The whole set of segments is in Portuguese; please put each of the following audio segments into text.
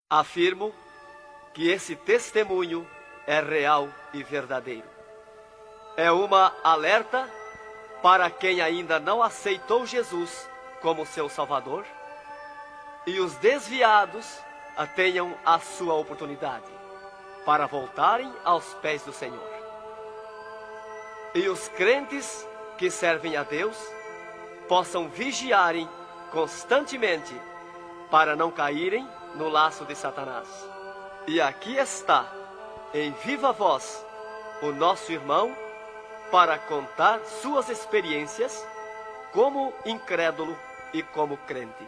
Afirmo que esse testemunho é real e verdadeiro. É uma alerta para quem ainda não aceitou Jesus como seu Salvador, e os desviados tenham a sua oportunidade para voltarem aos pés do Senhor. E os crentes que servem a Deus possam vigiarem constantemente para não caírem no laço de Satanás. E aqui está, em viva voz, o nosso irmão para contar suas experiências como incrédulo e como crente.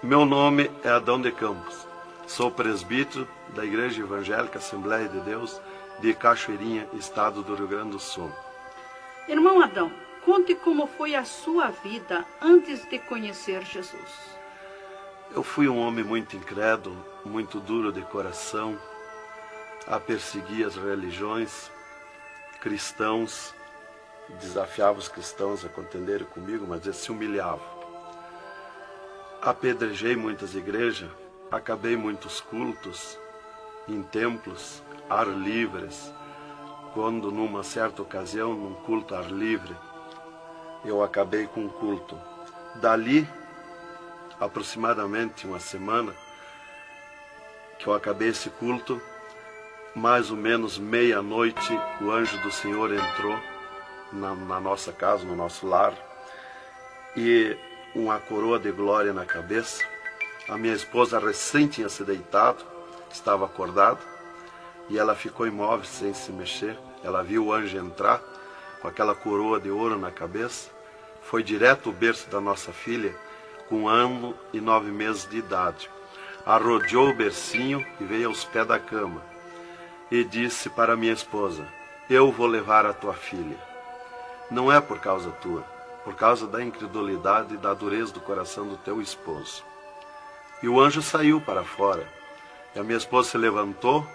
Meu nome é Adão de Campos. Sou presbítero da Igreja Evangélica Assembleia de Deus de Cachoeirinha, estado do Rio Grande do Sul. Irmão Adão, conte como foi a sua vida antes de conhecer Jesus. Eu fui um homem muito incrédulo, muito duro de coração, a perseguir as religiões, cristãos, desafiava os cristãos a contenderem comigo, mas eles se humilhavam. Apedrejei muitas igrejas, acabei muitos cultos em templos, ar livres, quando numa certa ocasião, num culto ar livre, eu acabei com um culto. Dali, aproximadamente uma semana, que eu acabei esse culto, mais ou menos meia-noite, o anjo do Senhor entrou na nossa casa, no nosso lar, e uma coroa de glória na cabeça. A minha esposa recém tinha se deitado, estava acordada, e ela ficou imóvel, sem se mexer. Ela viu o anjo entrar com aquela coroa de ouro na cabeça. Foi direto ao berço da nossa filha, com 1 ano e 9 meses de idade. Arrodeou o bercinho e veio aos pés da cama. E disse para minha esposa: eu vou levar a tua filha. Não é por causa tua, por causa da incredulidade e da dureza do coração do teu esposo. E o anjo saiu para fora. E a minha esposa se levantou,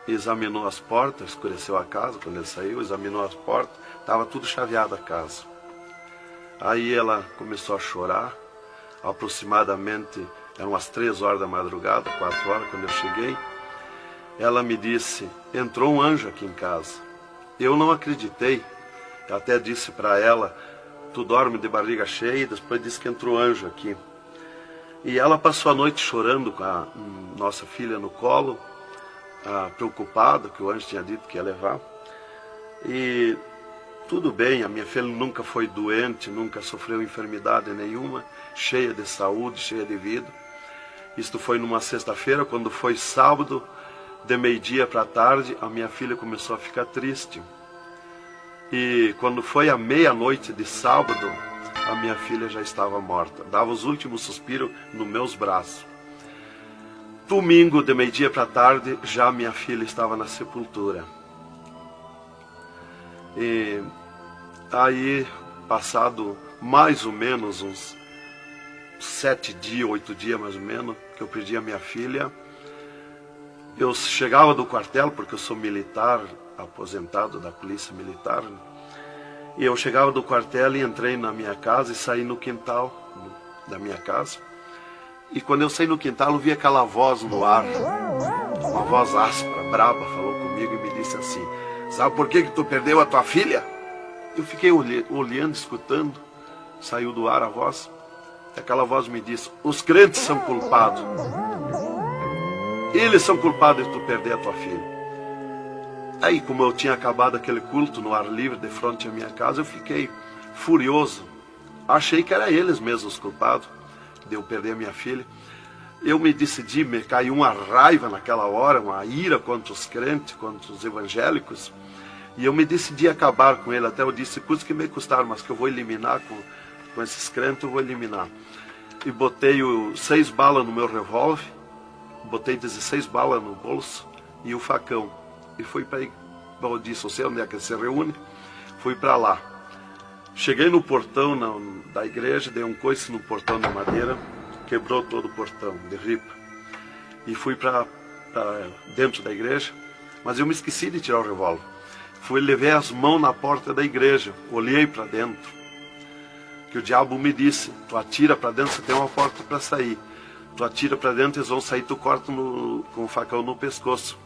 examinou as portas, escureceu a casa quando ele saiu, examinou as portas, estava tudo chaveado a casa. Aí ela começou a chorar, aproximadamente, eram umas 3 horas da madrugada, 4 horas, quando eu cheguei. Ela me disse: entrou um anjo aqui em casa. Eu não acreditei, eu até disse para ela: tu dorme de barriga cheia, e depois disse que entrou anjo aqui. E ela passou a noite chorando com a nossa filha no colo, preocupada, que o anjo tinha dito que ia levar. E tudo bem, a minha filha nunca foi doente, nunca sofreu enfermidade nenhuma, cheia de saúde, cheia de vida. Isto foi numa sexta-feira. Quando foi sábado, de meio-dia para tarde, a minha filha começou a ficar triste. E quando foi à meia-noite de sábado, a minha filha já estava morta. Dava os últimos suspiros nos meus braços. Domingo, de meio-dia para tarde, já minha filha estava na sepultura. E aí, passado mais ou menos uns 7 dias, 8 dias mais ou menos, que eu perdi a minha filha, eu chegava do quartel, porque eu sou militar, aposentado da polícia militar, e eu chegava do quartel e entrei na minha casa e saí no quintal da minha casa. E quando eu saí no quintal, eu vi aquela voz no ar, uma voz áspera, braba, falou comigo e me disse assim: sabe por que tu perdeu a tua filha? Eu fiquei olhando, escutando, saiu do ar a voz, e aquela voz me disse: os crentes são culpados. Eles são culpados de tu perder a tua filha. Aí, como eu tinha acabado aquele culto no ar livre de frente à minha casa, eu fiquei furioso. Achei que era eles mesmos os culpados de eu perder a minha filha. Eu me decidi, me caiu uma raiva naquela hora, uma ira contra os crentes, contra os evangélicos. E eu me decidi acabar com ele. Até eu disse: custa que me custar, mas que eu vou eliminar com esses crentes, eu vou eliminar. E botei 6 balas no meu revólver, botei 16 balas no bolso e o facão. E fui para, eu disse: eu sei onde é que ele se reúne. Fui para lá. Cheguei no portão da igreja, dei um coice no portão de madeira, quebrou todo o portão de ripa. E fui para dentro da igreja, mas eu me esqueci de tirar o revólver. Levei as mãos na porta da igreja, olhei para dentro. Que o diabo me disse: tu atira para dentro, você tem uma porta para sair. tu atira para dentro, eles vão sair, tu corta com o facão no pescoço.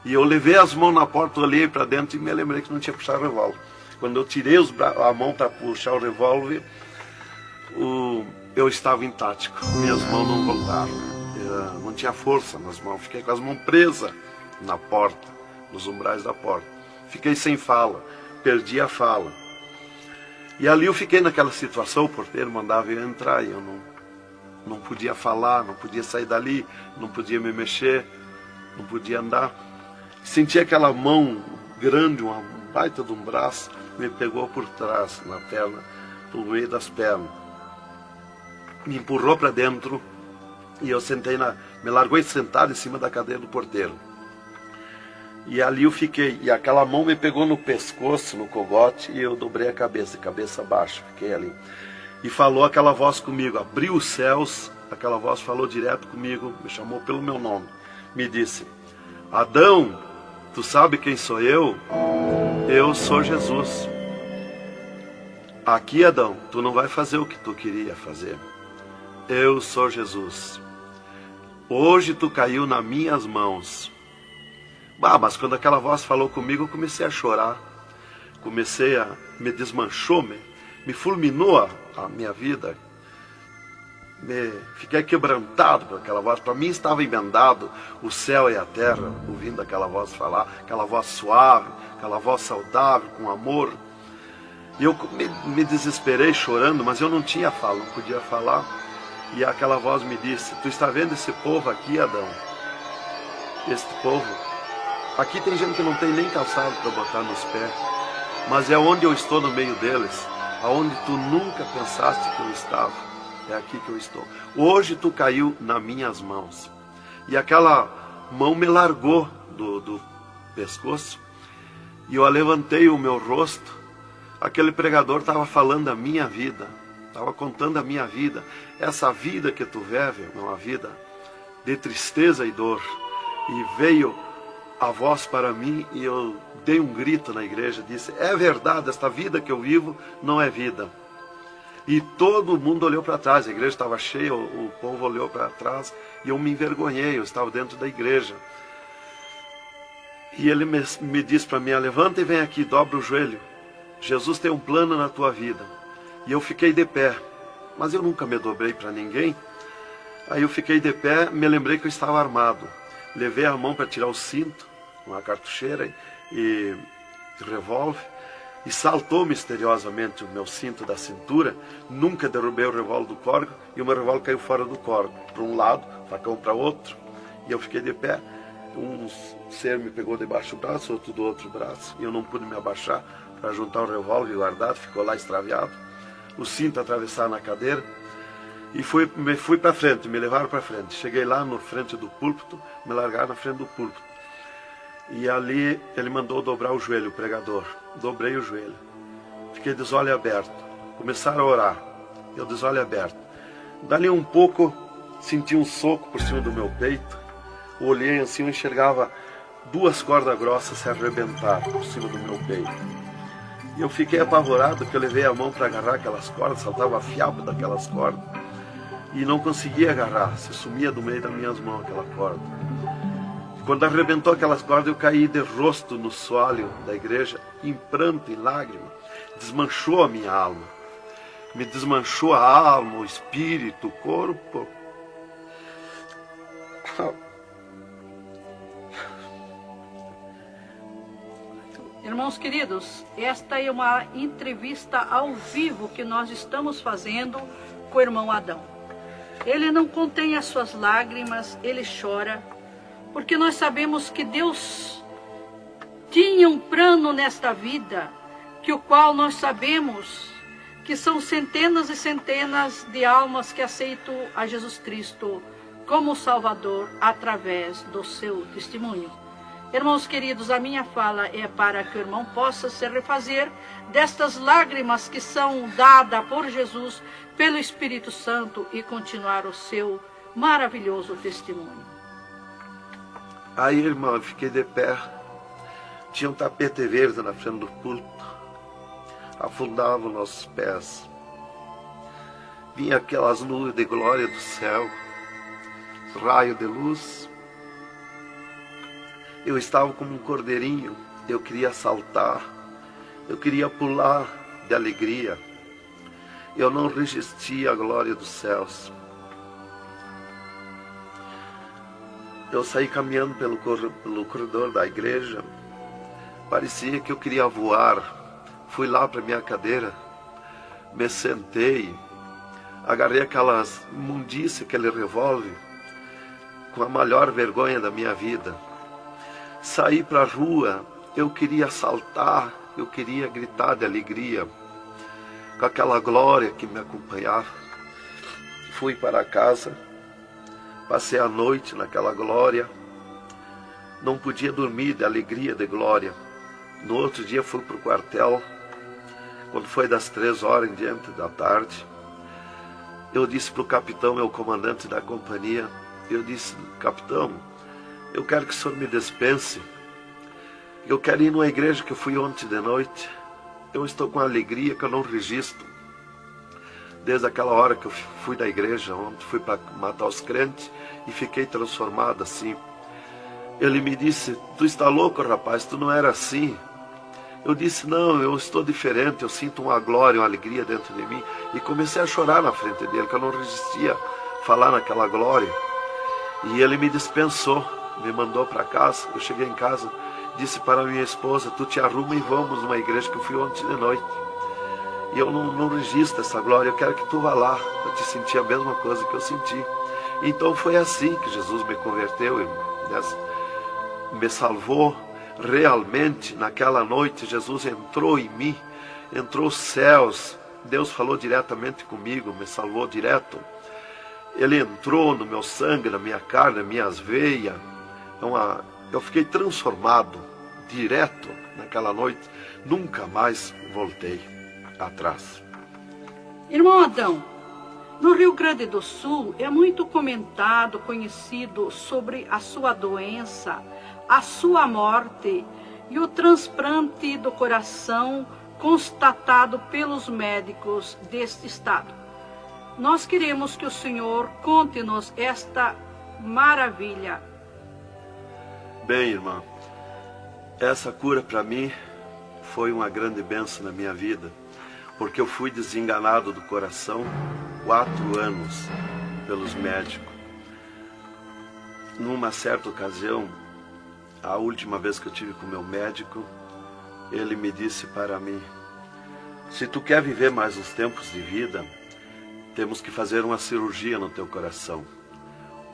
E eu levei as mãos na porta, olhei para dentro e me lembrei que não tinha puxado o revólver. Quando eu tirei a mão para puxar o revólver, eu estava intático, minhas mãos não voltaram. Não tinha força nas mãos, fiquei com as mãos presas na porta, nos umbrais da porta. Fiquei sem fala, perdi a fala. E ali eu fiquei naquela situação, o porteiro mandava eu entrar e eu não podia falar, não podia sair dali, não podia me mexer, não podia andar. Senti aquela mão grande, uma baita de um braço, me pegou por trás, na perna, pelo meio das pernas. Me empurrou para dentro e eu me largou sentado em cima da cadeira do porteiro. E ali eu fiquei, e aquela mão me pegou no pescoço, no cogote, e eu dobrei a cabeça baixa, fiquei ali. E falou aquela voz comigo, abriu os céus, aquela voz falou direto comigo, me chamou pelo meu nome, me disse: Adão, tu sabe quem sou eu? Eu sou Jesus. Aqui, Adão, tu não vai fazer o que tu queria fazer. Eu sou Jesus. Hoje tu caiu nas minhas mãos. Mas quando aquela voz falou comigo, eu comecei a chorar. Me desmanchou, me fulminou a minha vida. Fiquei quebrantado por aquela voz. Para mim estava emendado o céu e a terra, ouvindo aquela voz falar, aquela voz suave, aquela voz saudável, com amor. E eu me desesperei chorando, mas eu não tinha fala, não podia falar. E aquela voz me disse: tu está vendo esse povo aqui, Adão? Este povo, aqui tem gente que não tem nem calçado para botar nos pés, mas é onde eu estou no meio deles, aonde tu nunca pensaste que eu estava, é aqui que eu estou. Hoje tu caiu nas minhas mãos. E aquela mão me largou do pescoço, e eu levantei o meu rosto. Aquele pregador estava falando a minha vida, estava contando a minha vida. Essa vida que tu vive é uma vida de tristeza e dor. E veio a voz para mim e eu dei um grito na igreja, disse: é verdade, esta vida que eu vivo não é vida. E todo mundo olhou para trás, a igreja estava cheia, o povo olhou para trás e eu me envergonhei, eu estava dentro da igreja. E ele me disse para mim: levanta e vem aqui, dobra o joelho. Jesus tem um plano na tua vida. E eu fiquei de pé, mas eu nunca me dobrei para ninguém. Aí eu fiquei de pé, me lembrei que eu estava armado. Levei a mão para tirar o cinto, uma cartucheira e revólver, e saltou misteriosamente o meu cinto da cintura. Nunca derrubei o revólver do córrego, e o meu revólver caiu fora do córrego, para um lado, facão para outro, e eu fiquei de pé. Um ser me pegou debaixo do braço, outro do outro braço, e eu não pude me abaixar para juntar o revólver guardado, ficou lá extraviado. O cinto atravessado na cadeira, e fui para frente, me levaram para frente. Cheguei lá na frente do púlpito, me largaram na frente do púlpito. E ali ele mandou dobrar o joelho, o pregador. Dobrei o joelho. Fiquei de olho aberto. Começaram a orar. Eu de olho aberto. Dali um pouco, senti um soco por cima do meu peito. Olhei assim, eu enxergava duas cordas grossas se arrebentar por cima do meu peito. E eu fiquei apavorado, que eu levei a mão para agarrar aquelas cordas, saltava a fiapo daquelas cordas. E não conseguia agarrar, se sumia do meio das minhas mãos aquela corda. Quando arrebentou aquelas cordas, eu caí de rosto no soalho da igreja, em pranto, em lágrima. Desmanchou a minha alma. Me desmanchou a alma, o espírito, o corpo. Irmãos queridos, esta é uma entrevista ao vivo que nós estamos fazendo com o irmão Adão. Ele não contém as suas lágrimas, ele chora, porque nós sabemos que Deus tinha um plano nesta vida, que o qual nós sabemos que são centenas e centenas de almas que aceitam a Jesus Cristo como Salvador através do seu testemunho. Irmãos queridos, a minha fala é para que o irmão possa se refazer destas lágrimas que são dadas por Jesus, pelo Espírito Santo, e continuar o seu maravilhoso testemunho. Aí, irmão, eu fiquei de pé. Tinha um tapete verde na frente do púlpito. Afundava os nossos pés. Vinha aquelas nuvens de glória do céu. raio de luz. Eu estava como um cordeirinho, eu queria saltar, eu queria pular de alegria. Eu não resistia à glória dos céus. Eu saí caminhando pelo corredor da igreja, parecia que eu queria voar. Fui lá para minha cadeira, me sentei, agarrei aquelas imundícias, aquele revólver, com a maior vergonha da minha vida. Saí para a rua, eu queria saltar, eu queria gritar de alegria, com aquela glória que me acompanhava. Fui para casa, passei a noite naquela glória, não podia dormir de alegria, de glória. No outro dia fui para o quartel, quando foi das 3 horas em diante da tarde. Eu disse para o capitão, meu comandante da companhia, eu disse: capitão, eu quero que o senhor me dispense. Eu quero ir numa igreja que eu fui ontem de noite. Eu estou com alegria que eu não registro. Desde aquela hora que eu fui da igreja ontem, fui para matar os crentes e fiquei transformado assim. Ele me disse: tu está louco, rapaz, tu não era assim. Eu disse: não, eu estou diferente, eu sinto uma glória, uma alegria dentro de mim. E comecei a chorar na frente dele, que eu não resistia a falar naquela glória. E ele me dispensou, me mandou para casa. Eu cheguei em casa, disse para minha esposa: tu te arruma e vamos numa igreja que eu fui ontem de noite. E eu não registro essa glória, eu quero que tu vá lá, para te sentir a mesma coisa que eu senti. Então foi assim que Jesus me converteu, me salvou. Realmente, naquela noite, Jesus entrou em mim, entrou os céus, Deus falou diretamente comigo, me salvou direto. Ele entrou no meu sangue, na minha carne, nas minhas veias. Eu fiquei transformado direto naquela noite, nunca mais voltei atrás. Irmão Adão, no Rio Grande do Sul é muito comentado, conhecido sobre a sua doença, a sua morte e o transplante do coração constatado pelos médicos deste estado. Nós queremos que o Senhor conte-nos esta maravilha. Bem, irmã, essa cura para mim foi uma grande bênção na minha vida, porque eu fui desenganado do coração 4 anos pelos médicos. Numa certa ocasião, a última vez que eu tive com o meu médico, ele me disse para mim: se tu quer viver mais uns tempos de vida, temos que fazer uma cirurgia no teu coração,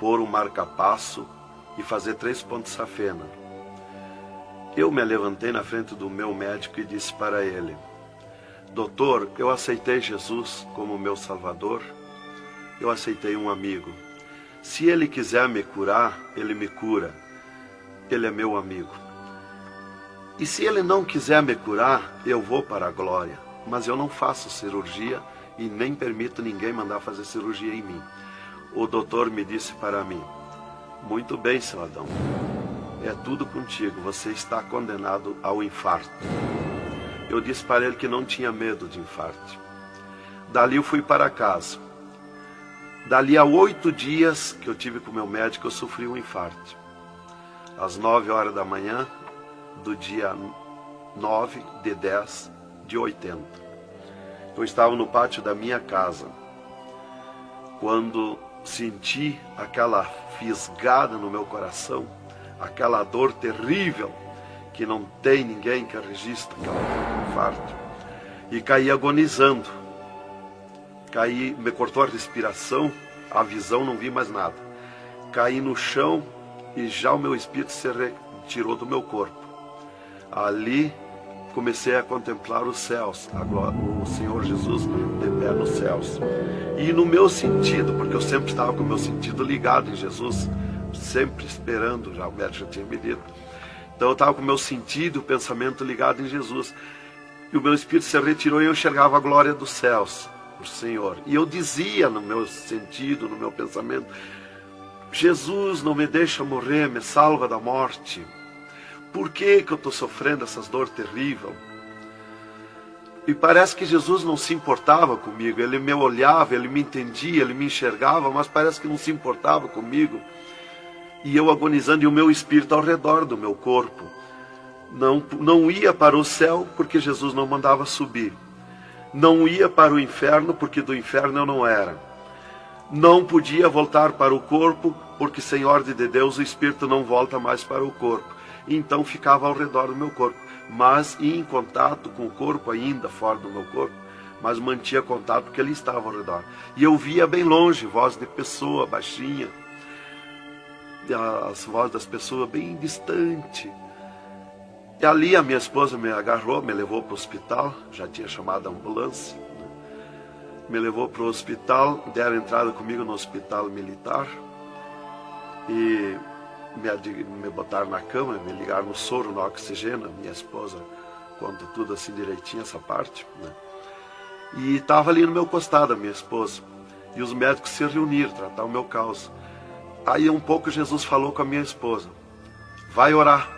pôr um marca-passo e fazer 3 pontos safena. Eu me levantei na frente do meu médico e disse para ele: doutor, eu aceitei Jesus como meu Salvador, eu aceitei um amigo. Se ele quiser me curar, ele me cura. Ele é meu amigo. E se ele não quiser me curar, eu vou para a glória. Mas eu não faço cirurgia e nem permito ninguém mandar fazer cirurgia em mim. O doutor me disse para mim: muito bem, seu Adão, é tudo contigo, você está condenado ao infarto. Eu disse para ele que não tinha medo de infarto. Dali eu fui para casa. Dali a 8 dias que eu tive com o meu médico, eu sofri um infarto. Às 9 horas da manhã, do dia 9 de 10 de 80. Eu estava no pátio da minha casa, quando senti aquela fisgada no meu coração, aquela dor terrível, que não tem ninguém que registre aquele infarto, e caí agonizando. Caí, me cortou a respiração, a visão, não vi mais nada. Caí no chão e já o meu espírito se retirou do meu corpo. Ali comecei a contemplar os céus, o Senhor Jesus de pé nos céus. E no meu sentido, porque eu sempre estava com o meu sentido ligado em Jesus, sempre esperando, já o médico já tinha me dito. Então eu estava com o meu sentido, o pensamento ligado em Jesus. E o meu espírito se retirou e eu enxergava a glória dos céus, o Senhor. E eu dizia no meu sentido, no meu pensamento: Jesus, não me deixa morrer, me salva da morte. Por que eu estou sofrendo essas dores terríveis? E parece que Jesus não se importava comigo. Ele me olhava, ele me entendia, ele me enxergava, mas parece que não se importava comigo. E eu agonizando, e o meu espírito ao redor do meu corpo. Não ia para o céu, porque Jesus não mandava subir. Não ia para o inferno, porque do inferno eu não era. Não podia voltar para o corpo, porque sem ordem de Deus o espírito não volta mais para o corpo. Então ficava ao redor do meu corpo, mas ia em contato com o corpo ainda fora do meu corpo, mas mantinha contato porque ele estava ao redor. E eu via bem longe, voz de pessoa baixinha, as vozes das pessoas bem distante. E ali a minha esposa me agarrou, me levou para o hospital, já tinha chamado a ambulância, né? Me levou para o hospital, deram entrada comigo no hospital militar e me botaram na cama, me ligaram no soro, no oxigênio. Minha esposa conta tudo assim direitinho, essa parte, né? E estava ali no meu costado a minha esposa, e os médicos se reuniram, tratar o meu caso. Aí um pouco Jesus falou com a minha esposa, vai orar.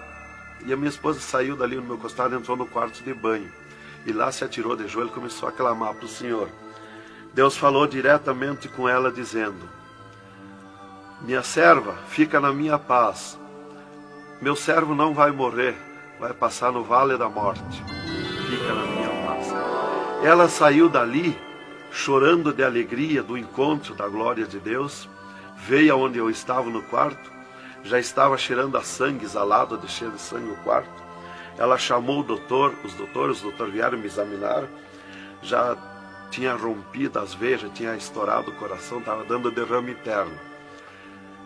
E a minha esposa saiu dali no meu costado, entrou no quarto de banho, e lá se atirou de joelho e começou a clamar para o Senhor. Deus falou diretamente com ela dizendo, minha serva, fica na minha paz. Meu servo não vai morrer, vai passar no vale da morte. Fica na minha paz. Ela saiu dali, chorando de alegria do encontro da glória de Deus. Veio aonde eu estava no quarto. Já estava cheirando a sangue, exalado de cheiro de sangue no quarto. Ela chamou o doutor, os doutores vieram me examinar. Já tinha rompido as veias, já tinha estourado o coração, estava dando derrame interno.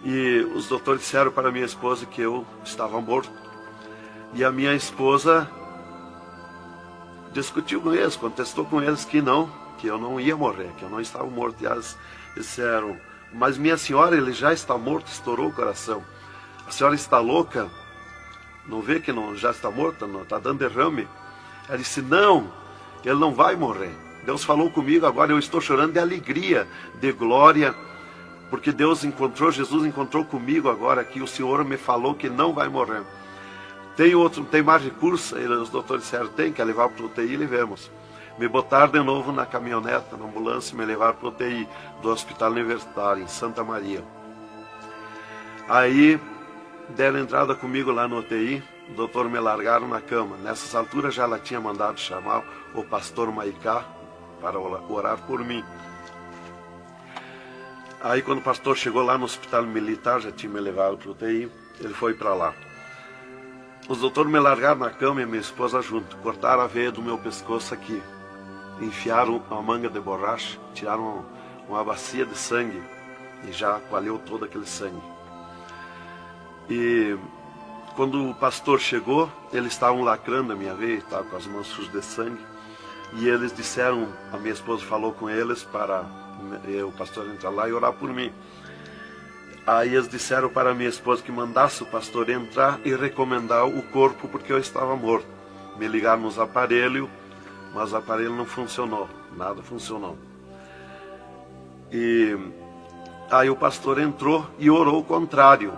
E os doutores disseram para minha esposa que eu estava morto. E a minha esposa discutiu com eles, contestou com eles que eu não ia morrer, que eu não estava morto. E eles disseram, mas minha senhora, ele já está morto, estourou o coração. A senhora está louca? Não vê que não, já está morta, não está dando derrame? Ela disse, não, ele não vai morrer. Deus falou comigo, agora eu estou chorando de alegria, de glória, porque Jesus encontrou comigo agora aqui, o Senhor me falou que não vai morrer. Tem mais recurso? Os doutores disseram, tem, quer levar para o UTI, levemos. Me botaram de novo na caminhoneta, na ambulância, me levaram para o UTI do Hospital Universitário, em Santa Maria. Aí, deram entrada comigo lá no UTI, o doutor me largaram na cama. Nessas alturas já ela tinha mandado chamar o pastor Maicá para orar por mim. Aí quando o pastor chegou lá no hospital militar, já tinha me levado para o UTI, ele foi para lá. Os doutores me largaram na cama e minha esposa junto, cortaram a veia do meu pescoço aqui, enfiaram uma manga de borracha, tiraram uma bacia de sangue e já coalhou todo aquele sangue. E quando o pastor chegou, eles estavam lacrando a minha veia, estavam com as mãos sujas de sangue, e eles disseram, a minha esposa falou com eles para o pastor entrar lá e orar por mim. Aí eles disseram para a minha esposa que mandasse o pastor entrar e recomendar o corpo, porque eu estava morto. Me ligaram nos aparelhos, mas o aparelho não funcionou, nada funcionou. E aí o pastor entrou e orou o contrário.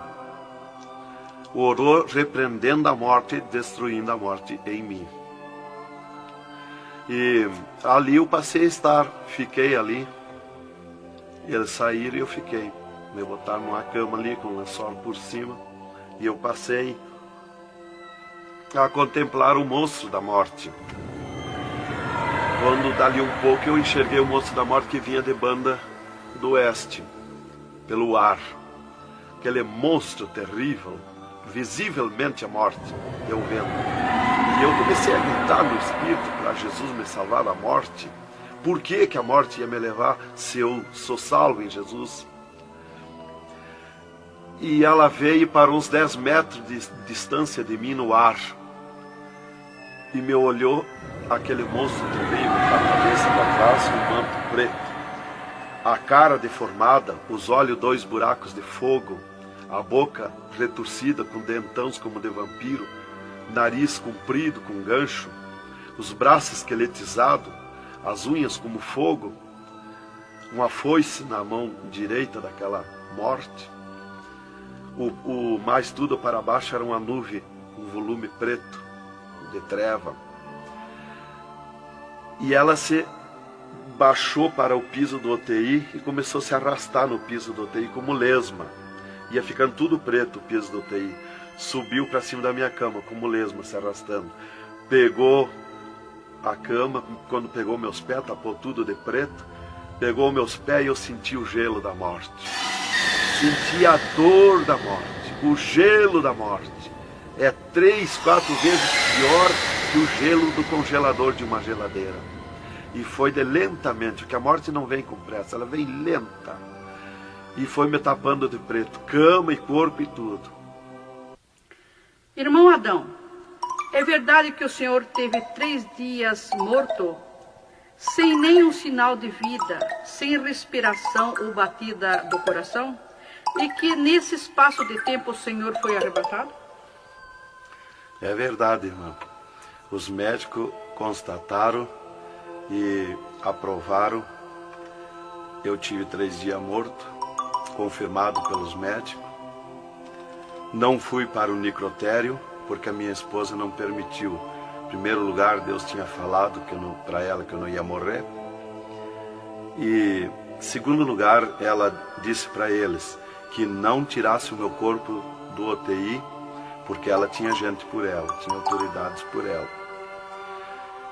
Orou repreendendo a morte, destruindo a morte em mim. E ali eu passei a estar, fiquei ali. Eles saíram e eu fiquei. Me botaram numa cama ali com um lençol por cima. E eu passei a contemplar o monstro da morte. Quando dali um pouco eu enxerguei o monstro da morte que vinha de Banda do Oeste, pelo ar. Aquele monstro terrível, visivelmente a morte, eu vendo. E eu comecei a gritar no espírito para Jesus me salvar da morte. Por que a morte ia me levar se eu sou salvo em Jesus? E ela veio para uns 10 metros de distância de mim no ar. E me olhou, aquele monstro que veio com a cabeça para trás, um manto preto. A cara deformada, os olhos 2 buracos de fogo, a boca retorcida com dentões como de vampiro, nariz comprido com gancho, os braços esqueletizados, as unhas como fogo, uma foice na mão direita daquela morte. O mais tudo para baixo era uma nuvem, um volume preto de treva. E ela se baixou para o piso do UTI e começou a se arrastar no piso do UTI como lesma. Ia ficando tudo preto o piso do UTI. Subiu para cima da minha cama como lesma, se arrastando. Pegou a cama, quando pegou meus pés, tapou tudo de preto. Pegou meus pés e eu senti o gelo da morte. Senti a dor da morte, o gelo da morte. É 3, 4 vezes pior que o gelo do congelador de uma geladeira. E foi de lentamente, porque a morte não vem com pressa, ela vem lenta. E foi me tapando de preto, cama e corpo e tudo. Irmão Adão, é verdade que o senhor teve 3 dias morto, sem nenhum sinal de vida, sem respiração ou batida do coração? E que nesse espaço de tempo o senhor foi arrebatado? É verdade, irmão. Os médicos constataram e aprovaram. Eu tive 3 dias morto, confirmado pelos médicos. Não fui para o necrotério, porque a minha esposa não permitiu. Em primeiro lugar, Deus tinha falado para ela que eu não ia morrer. E, em segundo lugar, ela disse para eles que não tirasse o meu corpo do UTI, porque ela tinha gente por ela, tinha autoridades por ela.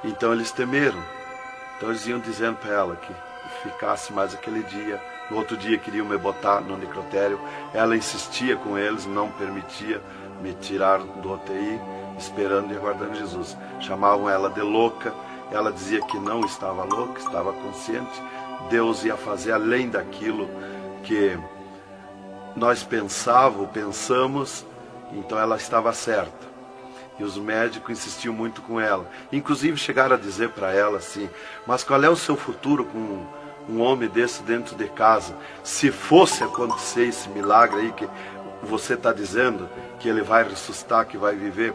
Então eles temeram. Então eles iam dizendo para ela que ficasse mais aquele dia. No outro dia queriam me botar no necrotério. Ela insistia com eles, não permitia me tirar do UTI, esperando e aguardando Jesus. Chamavam ela de louca. Ela dizia que não estava louca, estava consciente. Deus ia fazer além daquilo que nós pensamos. Então ela estava certa. E os médicos insistiam muito com ela. Inclusive chegaram a dizer para ela assim: mas qual é o seu futuro com um homem desse dentro de casa? Se fosse acontecer esse milagre aí que você está dizendo, que ele vai ressuscitar, que vai viver.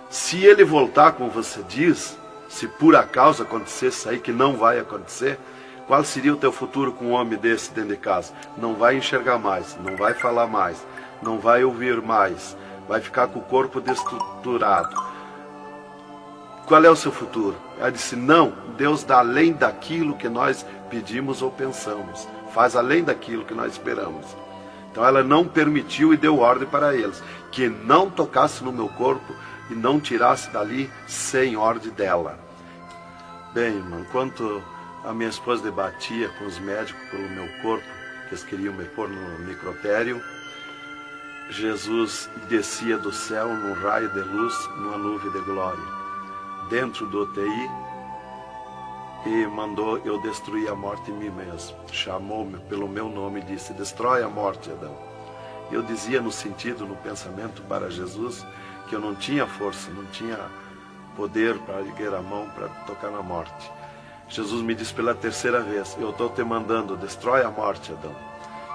Se ele voltar como você diz, se por acaso acontecesse aí, que não vai acontecer, qual seria o teu futuro com um homem desse dentro de casa? Não vai enxergar mais, não vai falar mais, não vai ouvir mais, vai ficar com o corpo destruturado. Qual é o seu futuro? Ela disse: não, Deus dá além daquilo que nós pedimos ou pensamos, faz além daquilo que nós esperamos. Então ela não permitiu e deu ordem para eles, que não tocasse no meu corpo e não tirasse dali sem ordem dela. Bem, irmão, enquanto a minha esposa debatia com os médicos pelo meu corpo, que eles queriam me pôr no necrotério, Jesus descia do céu num raio de luz, numa nuvem de glória, dentro do UTI, e mandou eu destruir a morte em mim mesmo. Chamou-me pelo meu nome e disse: destrói a morte, Adão. Eu dizia no sentido, no pensamento para Jesus, que eu não tinha força, não tinha poder para erguer a mão para tocar na morte. Jesus me disse pela 3ª vez: eu estou te mandando, destrói a morte, Adão.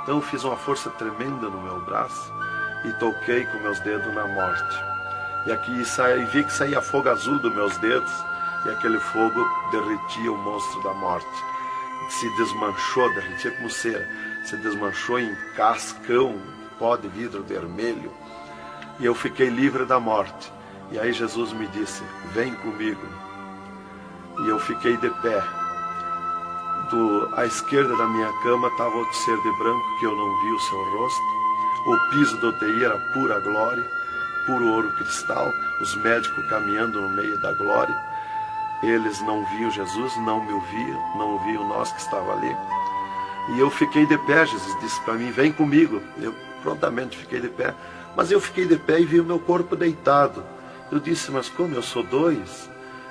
Então eu fiz uma força tremenda no meu braço e toquei com meus dedos na morte. E aqui vi que saía fogo azul dos meus dedos, e aquele fogo derretia o monstro da morte. Se desmanchou, derretia como cera, se desmanchou em cascão, pó de vidro vermelho, e eu fiquei livre da morte. E aí Jesus me disse: vem comigo. E eu fiquei de pé. À esquerda da minha cama estava outro ser de branco, que eu não vi o seu rosto. O piso do UTI era pura glória, puro ouro cristal, os médicos caminhando no meio da glória. Eles não viam Jesus, não me ouviam, não ouviam nós que estava ali. E eu fiquei de pé. Jesus disse para mim: vem comigo. Eu prontamente fiquei de pé. Mas eu fiquei de pé e vi o meu corpo deitado. Eu disse: mas como eu sou 2?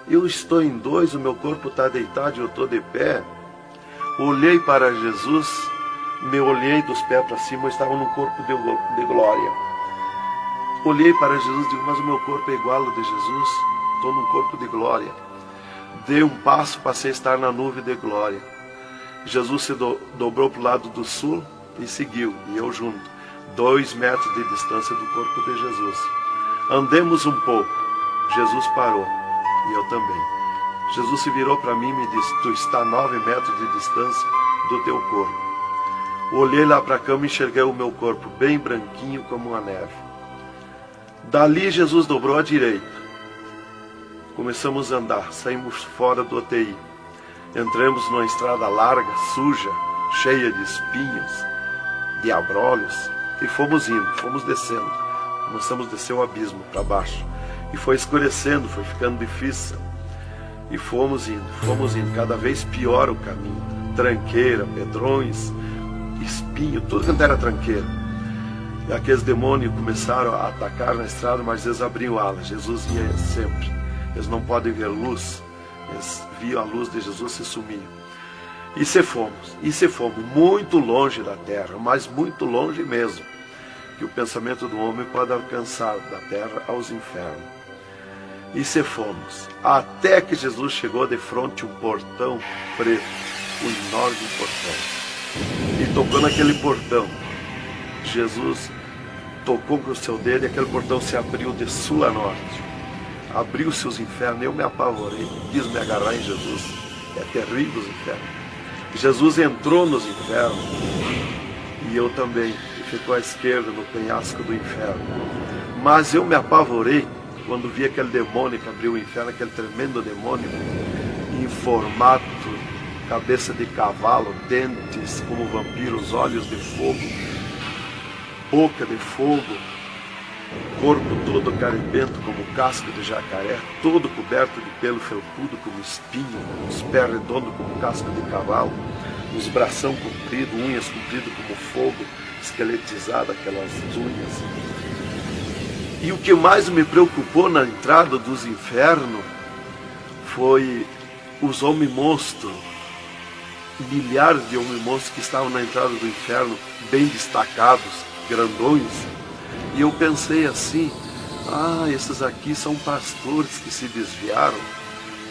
Eu estou em 2, o meu corpo está deitado e eu estou de pé. Olhei para Jesus, me olhei dos pés para cima, eu estava num corpo de glória. Olhei para Jesus e digo: mas o meu corpo é igual ao de Jesus, estou num corpo de glória. Dei um passo, passei a estar na nuvem de glória. Jesus se dobrou para o lado do sul e seguiu, e eu junto, 2 metros de distância do corpo de Jesus. Andemos um pouco. Jesus parou, e eu também. Jesus se virou para mim e me disse: tu está a 9 metros de distância do teu corpo. Olhei lá para a cama e enxerguei o meu corpo bem branquinho como a neve. Dali Jesus dobrou à direita. Começamos a andar, saímos fora do UTI. Entramos numa estrada larga, suja, cheia de espinhos, de abrolhos, e fomos indo, fomos descendo. Começamos a descer o abismo para baixo. E foi escurecendo, foi ficando difícil. E fomos indo, cada vez pior o caminho. Tranqueira, pedrões, espinho, tudo que era tranqueira. E aqueles demônios começaram a atacar na estrada, mas eles abriam alas. Jesus ia sempre. Eles não podem ver luz. Eles viam a luz de Jesus e sumiam. E se fomos muito longe da terra, mas muito longe mesmo, que o pensamento do homem pode alcançar da terra aos infernos. E se fomos, até que Jesus chegou de frente um portão preto, um enorme portão. E tocou naquele portão. Jesus tocou com o seu dedo e aquele portão se abriu de sul a norte. Abriu-se os infernos, eu me apavorei, quis me agarrar em Jesus. É terrível os infernos. Jesus entrou nos infernos e eu também. Ficou à esquerda no penhasco do inferno. Mas eu me apavorei quando vi aquele demônio que abriu o inferno, aquele tremendo demônio em formato, cabeça de cavalo, dentes como vampiros, olhos de fogo, boca de fogo, corpo todo caribento como casco de jacaré, todo coberto de pelo felpudo como espinho, os pés redondos como casco de cavalo, os bração compridos, unhas compridas como fogo, esqueletizada aquelas unhas. E o que mais me preocupou na entrada dos infernos foi os homens-monstros, milhares de homens-monstros que estavam na entrada do inferno, bem destacados, grandões. E eu pensei assim, esses aqui são pastores que se desviaram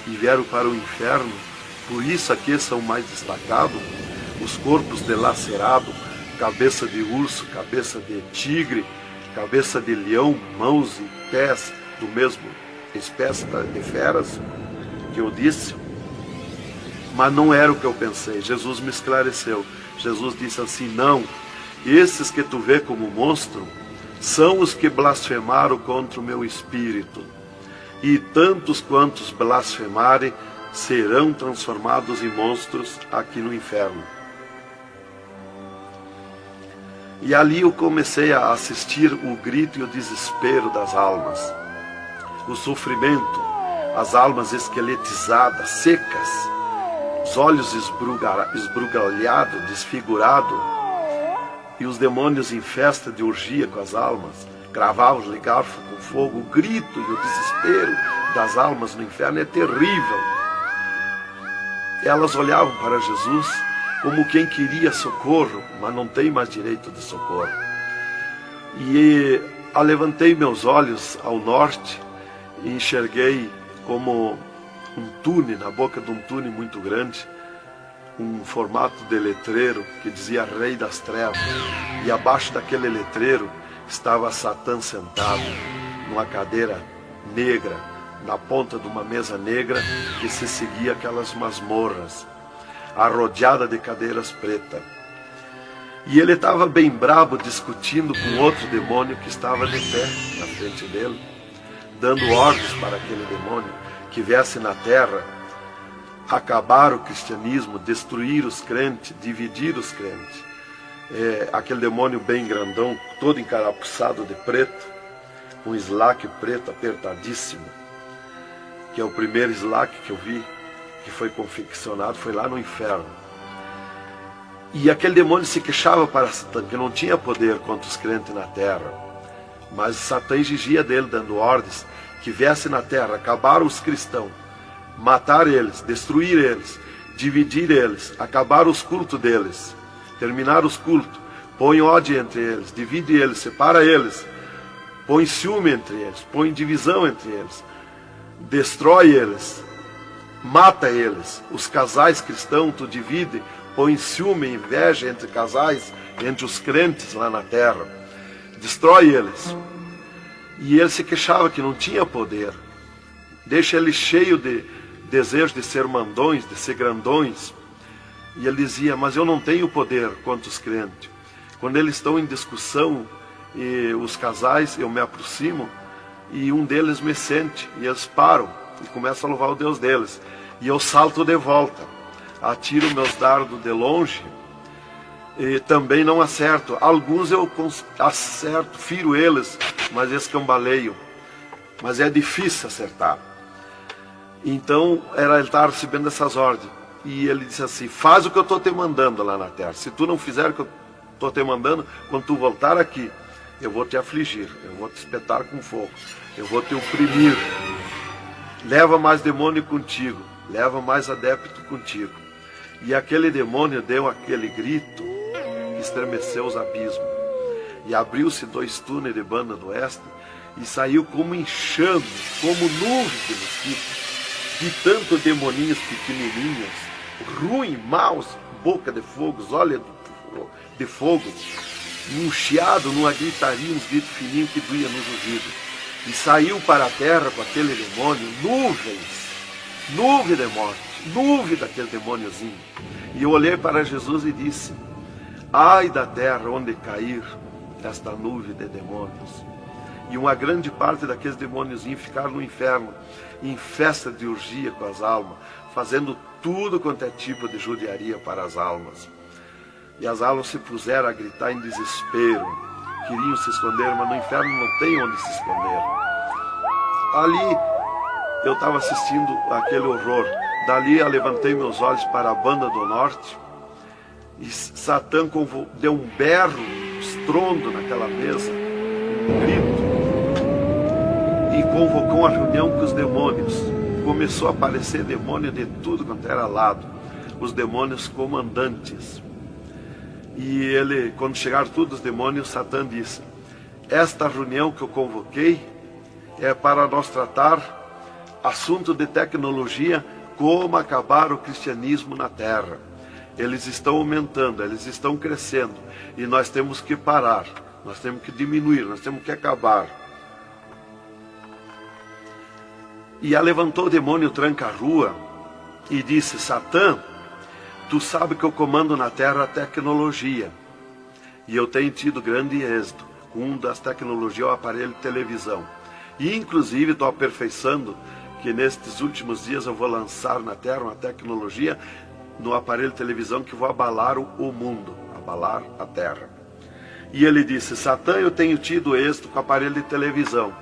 e vieram para o inferno, por isso aqui são mais destacados, os corpos dilacerados, cabeça de urso, cabeça de tigre, cabeça de leão, mãos e pés do mesmo espécie de feras que eu disse. Mas não era o que eu pensei. Jesus me esclareceu. Jesus disse assim, não, esses que tu vê como monstro são os que blasfemaram contra o meu espírito. E tantos quantos blasfemarem serão transformados em monstros aqui no inferno. E ali eu comecei a assistir o grito e o desespero das almas. O sofrimento, as almas esqueletizadas, secas, os olhos esbugalhados, desfigurados, e os demônios em festa de orgia com as almas, cravavam-lhe garfo com fogo. O grito e o desespero das almas no inferno é terrível. Elas olhavam para Jesus como quem queria socorro, mas não tem mais direito de socorro. E levantei meus olhos ao norte e enxerguei como um túnel, na boca de um túnel muito grande, um formato de letreiro que dizia Rei das Trevas. E abaixo daquele letreiro estava Satã sentado numa cadeira negra, na ponta de uma mesa negra que se seguia aquelas masmorras, arrodeada de cadeiras pretas. E ele estava bem bravo, discutindo com outro demônio que estava de pé na frente dele, dando ordens para aquele demônio que viesse na terra acabar o cristianismo, destruir os crentes, dividir os crentes. Aquele demônio bem grandão, todo encarapuçado de preto, um slack preto apertadíssimo, que é o primeiro slack que eu vi, que foi confeccionado, foi lá no inferno. E aquele demônio se queixava para Satã, que não tinha poder contra os crentes na terra. Mas Satã exigia dele, dando ordens, que viesse na terra, acabar os cristãos, matar eles, destruir eles, dividir eles, acabar os cultos deles, terminar os cultos, põe ódio entre eles, divide eles, separa eles, põe ciúme entre eles, põe divisão entre eles, destrói eles, mata eles. Os casais cristãos tu divide, põe ciúme e inveja entre casais, entre os crentes lá na terra, destrói eles. E ele se queixava que não tinha poder, deixa ele cheio de desejo de ser mandões, de ser grandões. E ele dizia, mas eu não tenho poder contra os crentes. Quando eles estão em discussão, e os casais, eu me aproximo, e um deles me sente, e eles param. e começam a louvar o Deus deles. E eu salto de volta, atiro meus dardos de longe e também não acerto. Alguns eu acerto, firo eles, mas escambaleio. Mas é difícil acertar. Então ele estava recebendo essas ordens. E ele disse assim: faz o que eu estou te mandando lá na terra. Se tu não fizer o que eu estou te mandando, quando tu voltar aqui, eu vou te afligir, eu vou te espetar com fogo, eu vou te oprimir. Leva mais demônio contigo, leva mais adepto contigo. E aquele demônio deu aquele grito que estremeceu os abismos. E abriu-se 2 túneis de banda do oeste e saiu como enxame, como nuvem de mosquitos, de tanto demoninhos pequenininhos, ruins, maus, boca de fogo, olhos de fogo, num chiado, numa gritaria, uns gritos fininhos que doía nos ouvidos. E saiu para a terra com aquele demônio, nuvem de morte, nuvem daquele demôniozinho. E eu olhei para Jesus e disse: ai da terra onde cair esta nuvem de demônios. E uma grande parte daqueles demôniozinhos ficaram no inferno, em festa de orgia com as almas, fazendo tudo quanto é tipo de judiaria para as almas. E as almas se puseram a gritar em desespero, queriam se esconder, mas no inferno não tem onde se esconder. Ali eu estava assistindo aquele horror. Dali eu levantei meus olhos para a banda do norte e Satã deu um berro, um estrondo naquela mesa, um grito, e convocou uma reunião com os demônios. Começou a aparecer demônio de tudo quanto era lado, os demônios comandantes. E ele, quando chegaram todos os demônios, Satã disse: esta reunião que eu convoquei é para nós tratar assunto de tecnologia, como acabar o cristianismo na terra. Eles estão aumentando, eles estão crescendo, e nós temos que parar, nós temos que diminuir, nós temos que acabar. E levantou o demônio tranca-rua e disse: Satã, tu sabe que eu comando na terra a tecnologia, e eu tenho tido grande êxito. Uma das tecnologias é o aparelho de televisão. E inclusive estou aperfeiçoando que nestes últimos dias eu vou lançar na terra uma tecnologia no aparelho de televisão que vai abalar o mundo, abalar a terra. E ele disse: Satã, eu tenho tido êxito com o aparelho de televisão.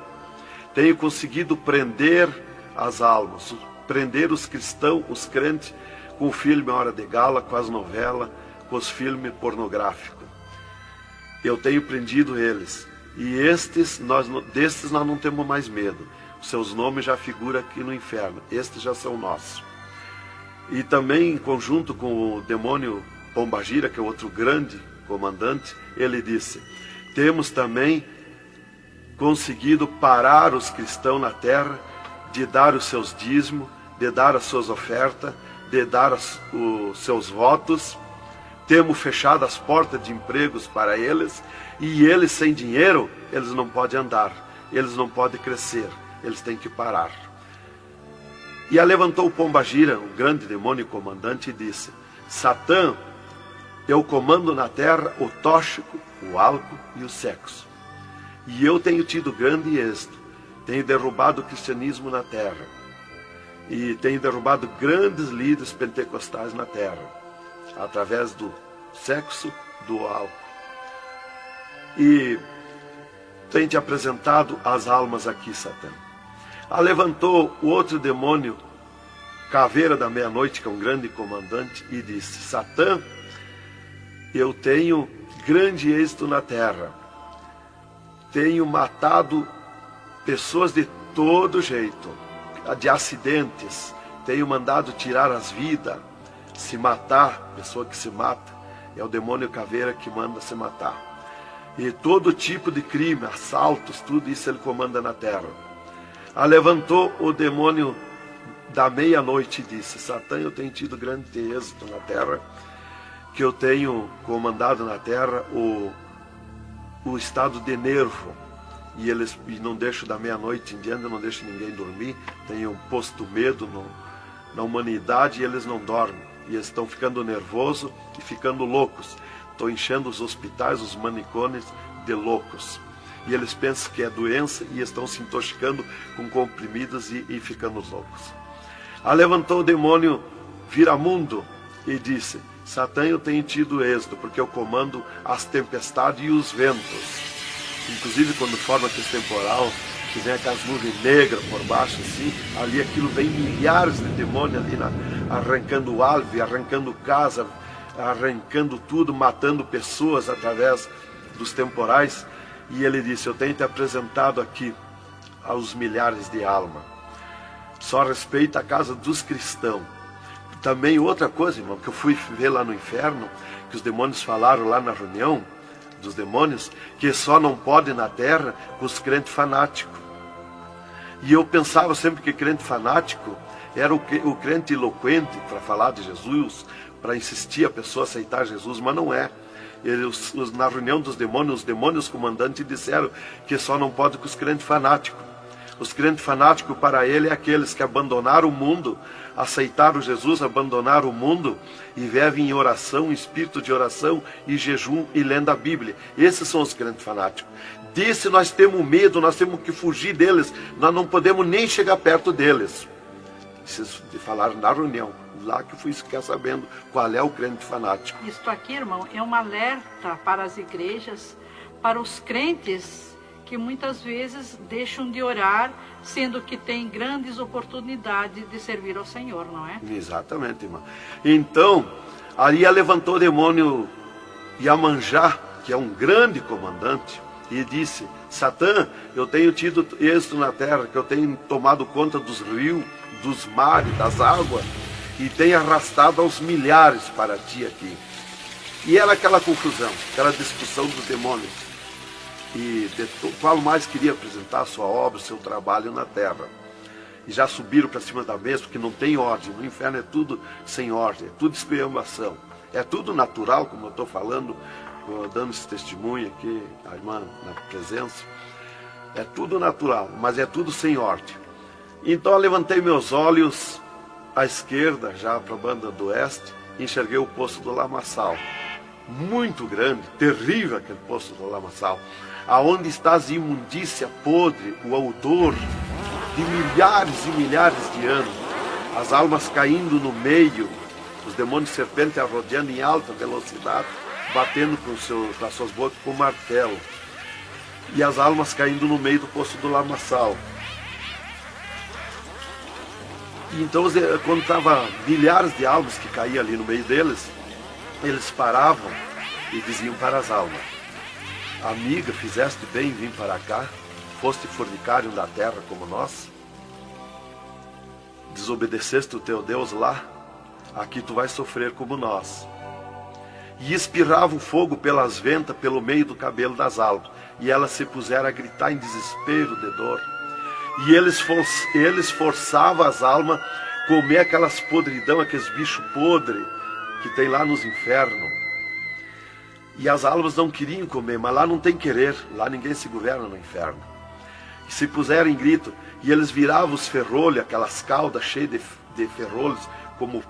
Tenho conseguido prender as almas, prender os cristãos, os crentes, com o filme Hora de Gala, com as novelas, com os filmes pornográficos. Eu tenho prendido eles. E destes nós não temos mais medo. Os seus nomes já figuram aqui no inferno. Estes já são nossos. E também, em conjunto com o demônio Pombagira, que é outro grande comandante, ele disse: temos também conseguido parar os cristãos na terra de dar os seus dízimos, de dar as suas ofertas, de dar os seus votos. Temos fechado as portas de empregos para eles, e eles sem dinheiro, eles não podem andar, eles não podem crescer, eles têm que parar. E levantou o Pombagira, o grande demônio comandante, e disse: Satã, eu comando na terra o tóxico, o álcool e o sexo. E eu tenho tido grande êxito, tenho derrubado o cristianismo na terra, e tenho derrubado grandes líderes pentecostais na terra, através do sexo, do álcool. E tenho te apresentado as almas aqui, Satã. Levantou o outro demônio, Caveira da Meia-Noite, que é um grande comandante, e disse: Satã, eu tenho grande êxito na terra. Tenho matado pessoas de todo jeito, de acidentes. Tenho mandado tirar as vidas, se matar. Pessoa que se mata é o demônio Caveira que manda se matar. E todo tipo de crime, assaltos, tudo isso ele comanda na terra. Levantou o demônio da Meia-Noite e disse: Satã, eu tenho tido grande êxito na terra, que eu tenho comandado na terra o estado de nervo, e eles não deixam da meia-noite em diante, não deixam ninguém dormir, tenho posto medo na humanidade, e eles não dormem, e eles estão ficando nervosos e ficando loucos. Estou enchendo os hospitais, os manicômios de loucos. e eles pensam que é doença e estão se intoxicando com comprimidos e ficando loucos. Levantou o demônio Viramundo e disse: Satã, eu tenho tido êxito, porque eu comando as tempestades e os ventos. Inclusive quando forma aquele temporal, que vem aquelas nuvens negras por baixo assim, ali aquilo vem milhares de demônios ali arrancando árvore, arrancando casa, arrancando tudo, matando pessoas através dos temporais. E ele disse: eu tenho te apresentado aqui aos milhares de almas. Só respeita a casa dos cristãos. Também outra coisa, irmão, que eu fui ver lá no inferno, que os demônios falaram lá na reunião dos demônios, que só não pode na terra com os crentes fanáticos. E eu pensava sempre que crente fanático era o crente eloquente para falar de Jesus, para insistir a pessoa a aceitar Jesus, mas não é. Na reunião dos demônios, os demônios comandantes disseram que só não pode com os crentes fanáticos. Os crentes fanáticos para ele é aqueles que abandonaram o mundo, aceitaram Jesus, abandonaram o mundo e vivem em oração, em espírito de oração e jejum e lendo a Bíblia. Esses são os crentes fanáticos. Disse: nós temos medo, nós temos que fugir deles, nós não podemos nem chegar perto deles. Vocês falaram na reunião, lá que eu fui ficar sabendo qual é o crente fanático. Isto aqui, irmão, é um alerta para as igrejas, para os crentes que muitas vezes deixam de orar, sendo que tem grandes oportunidades de servir ao Senhor, não é? Exatamente, irmão. Então, ali levantou o demônio Iemanjá, que é um grande comandante, e disse: Satã, eu tenho tido êxito na terra, que eu tenho tomado conta dos rios, dos mares, das águas, e tenho arrastado aos milhares para ti aqui. E era aquela confusão, aquela discussão dos demônios. E qual mais queria apresentar a sua obra, o seu trabalho na terra. E já subiram para cima da mesa, porque não tem ordem. No inferno é tudo sem ordem, é tudo esculhambação. É tudo natural, como eu estou falando, dando esse testemunho aqui, a irmã na presença. É tudo natural, mas é tudo sem ordem. Então eu levantei meus olhos à esquerda, já para a banda do oeste, e enxerguei o poço do lamaçal. Muito grande, terrível aquele poço do lamaçal. Aonde está a imundícia podre, o odor de milhares e milhares de anos, as almas caindo no meio, os demônios serpentes rodeando em alta velocidade, batendo com as suas bocas com martelo, e as almas caindo no meio do poço do lamaçal. E então, quando estava milhares de almas que caíam ali no meio deles, eles paravam e diziam para as almas: amiga, fizeste bem em vir para cá, foste fornicário da terra como nós, desobedeceste o teu Deus lá, aqui tu vais sofrer como nós. E espirrava o fogo pelas ventas, pelo meio do cabelo das almas, e elas se puseram a gritar em desespero de dor. E eles forçavam as almas a comer aquelas podridão, aqueles bichos podres que tem lá nos infernos. E as almas não queriam comer, mas lá não tem querer, lá ninguém se governa no inferno. E se puseram em grito, e eles viravam os ferrolhos, aquelas caudas cheias de ferrolhos, como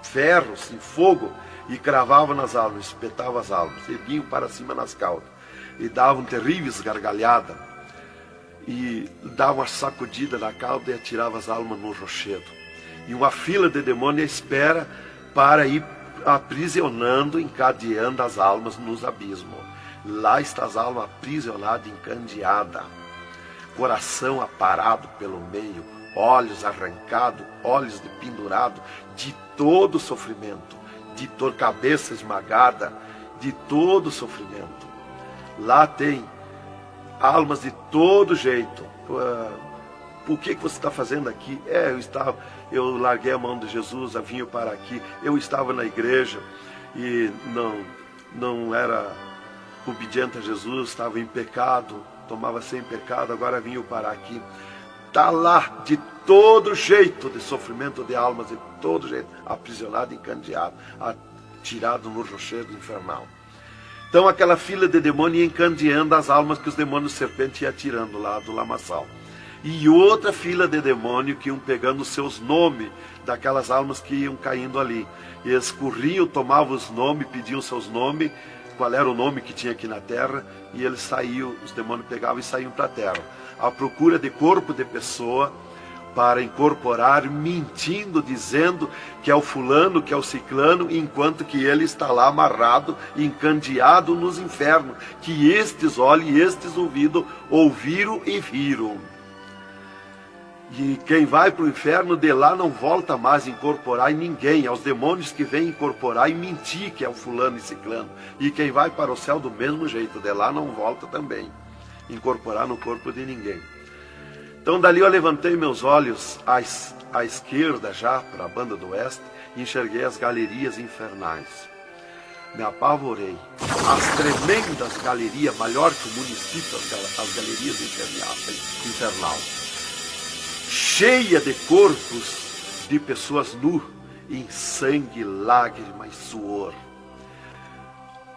ferros em fogo, e cravavam nas almas, espetavam as almas, e vinham para cima nas caudas, e davam terríveis gargalhadas, e davam uma sacudida na cauda e atiravam as almas no rochedo. E uma fila de demônios espera para ir aprisionando, encadeando as almas nos abismos. Lá está as almas aprisionadas, encandeadas, coração aparado pelo meio, olhos arrancados, olhos de pendurado, de todo o sofrimento, de toda cabeça esmagada, de todo o sofrimento. Lá tem almas de todo jeito. O que você está fazendo aqui? Eu larguei a mão de Jesus, vim para aqui. Eu estava na igreja e não era obediente a Jesus, estava em pecado, tomava sem pecado, agora vim para aqui. Está lá de todo jeito de sofrimento de almas, de todo jeito, aprisionado, encandeado, atirado no rochedo infernal. Então aquela fila de demônios ia encandeando as almas que os demônios serpentes iam tirando lá do lamaçal. E outra fila de demônio que iam pegando os seus nomes daquelas almas que iam caindo ali. E eles corriam, tomavam os nomes, pediam seus nomes, qual era o nome que tinha aqui na terra, e eles saíam, os demônios pegavam e saíam para a terra, à procura de corpo de pessoa, para incorporar, mentindo, dizendo que é o fulano, que é o ciclano, enquanto que ele está lá amarrado, encandeado nos infernos, que estes olhos e estes ouvidos ouviram e viram. E quem vai para o inferno de lá não volta mais a incorporar em ninguém, aos demônios que vêm incorporar e mentir que é o fulano e ciclano. E quem vai para o céu do mesmo jeito, de lá não volta também, incorporar no corpo de ninguém. Então dali eu levantei meus olhos à esquerda já, para a banda do oeste, e enxerguei as galerias infernais. Me apavorei. As tremendas galerias, maior que o município, as galerias infernal. Cheia de corpos de pessoas nu, em sangue, lágrimas, suor.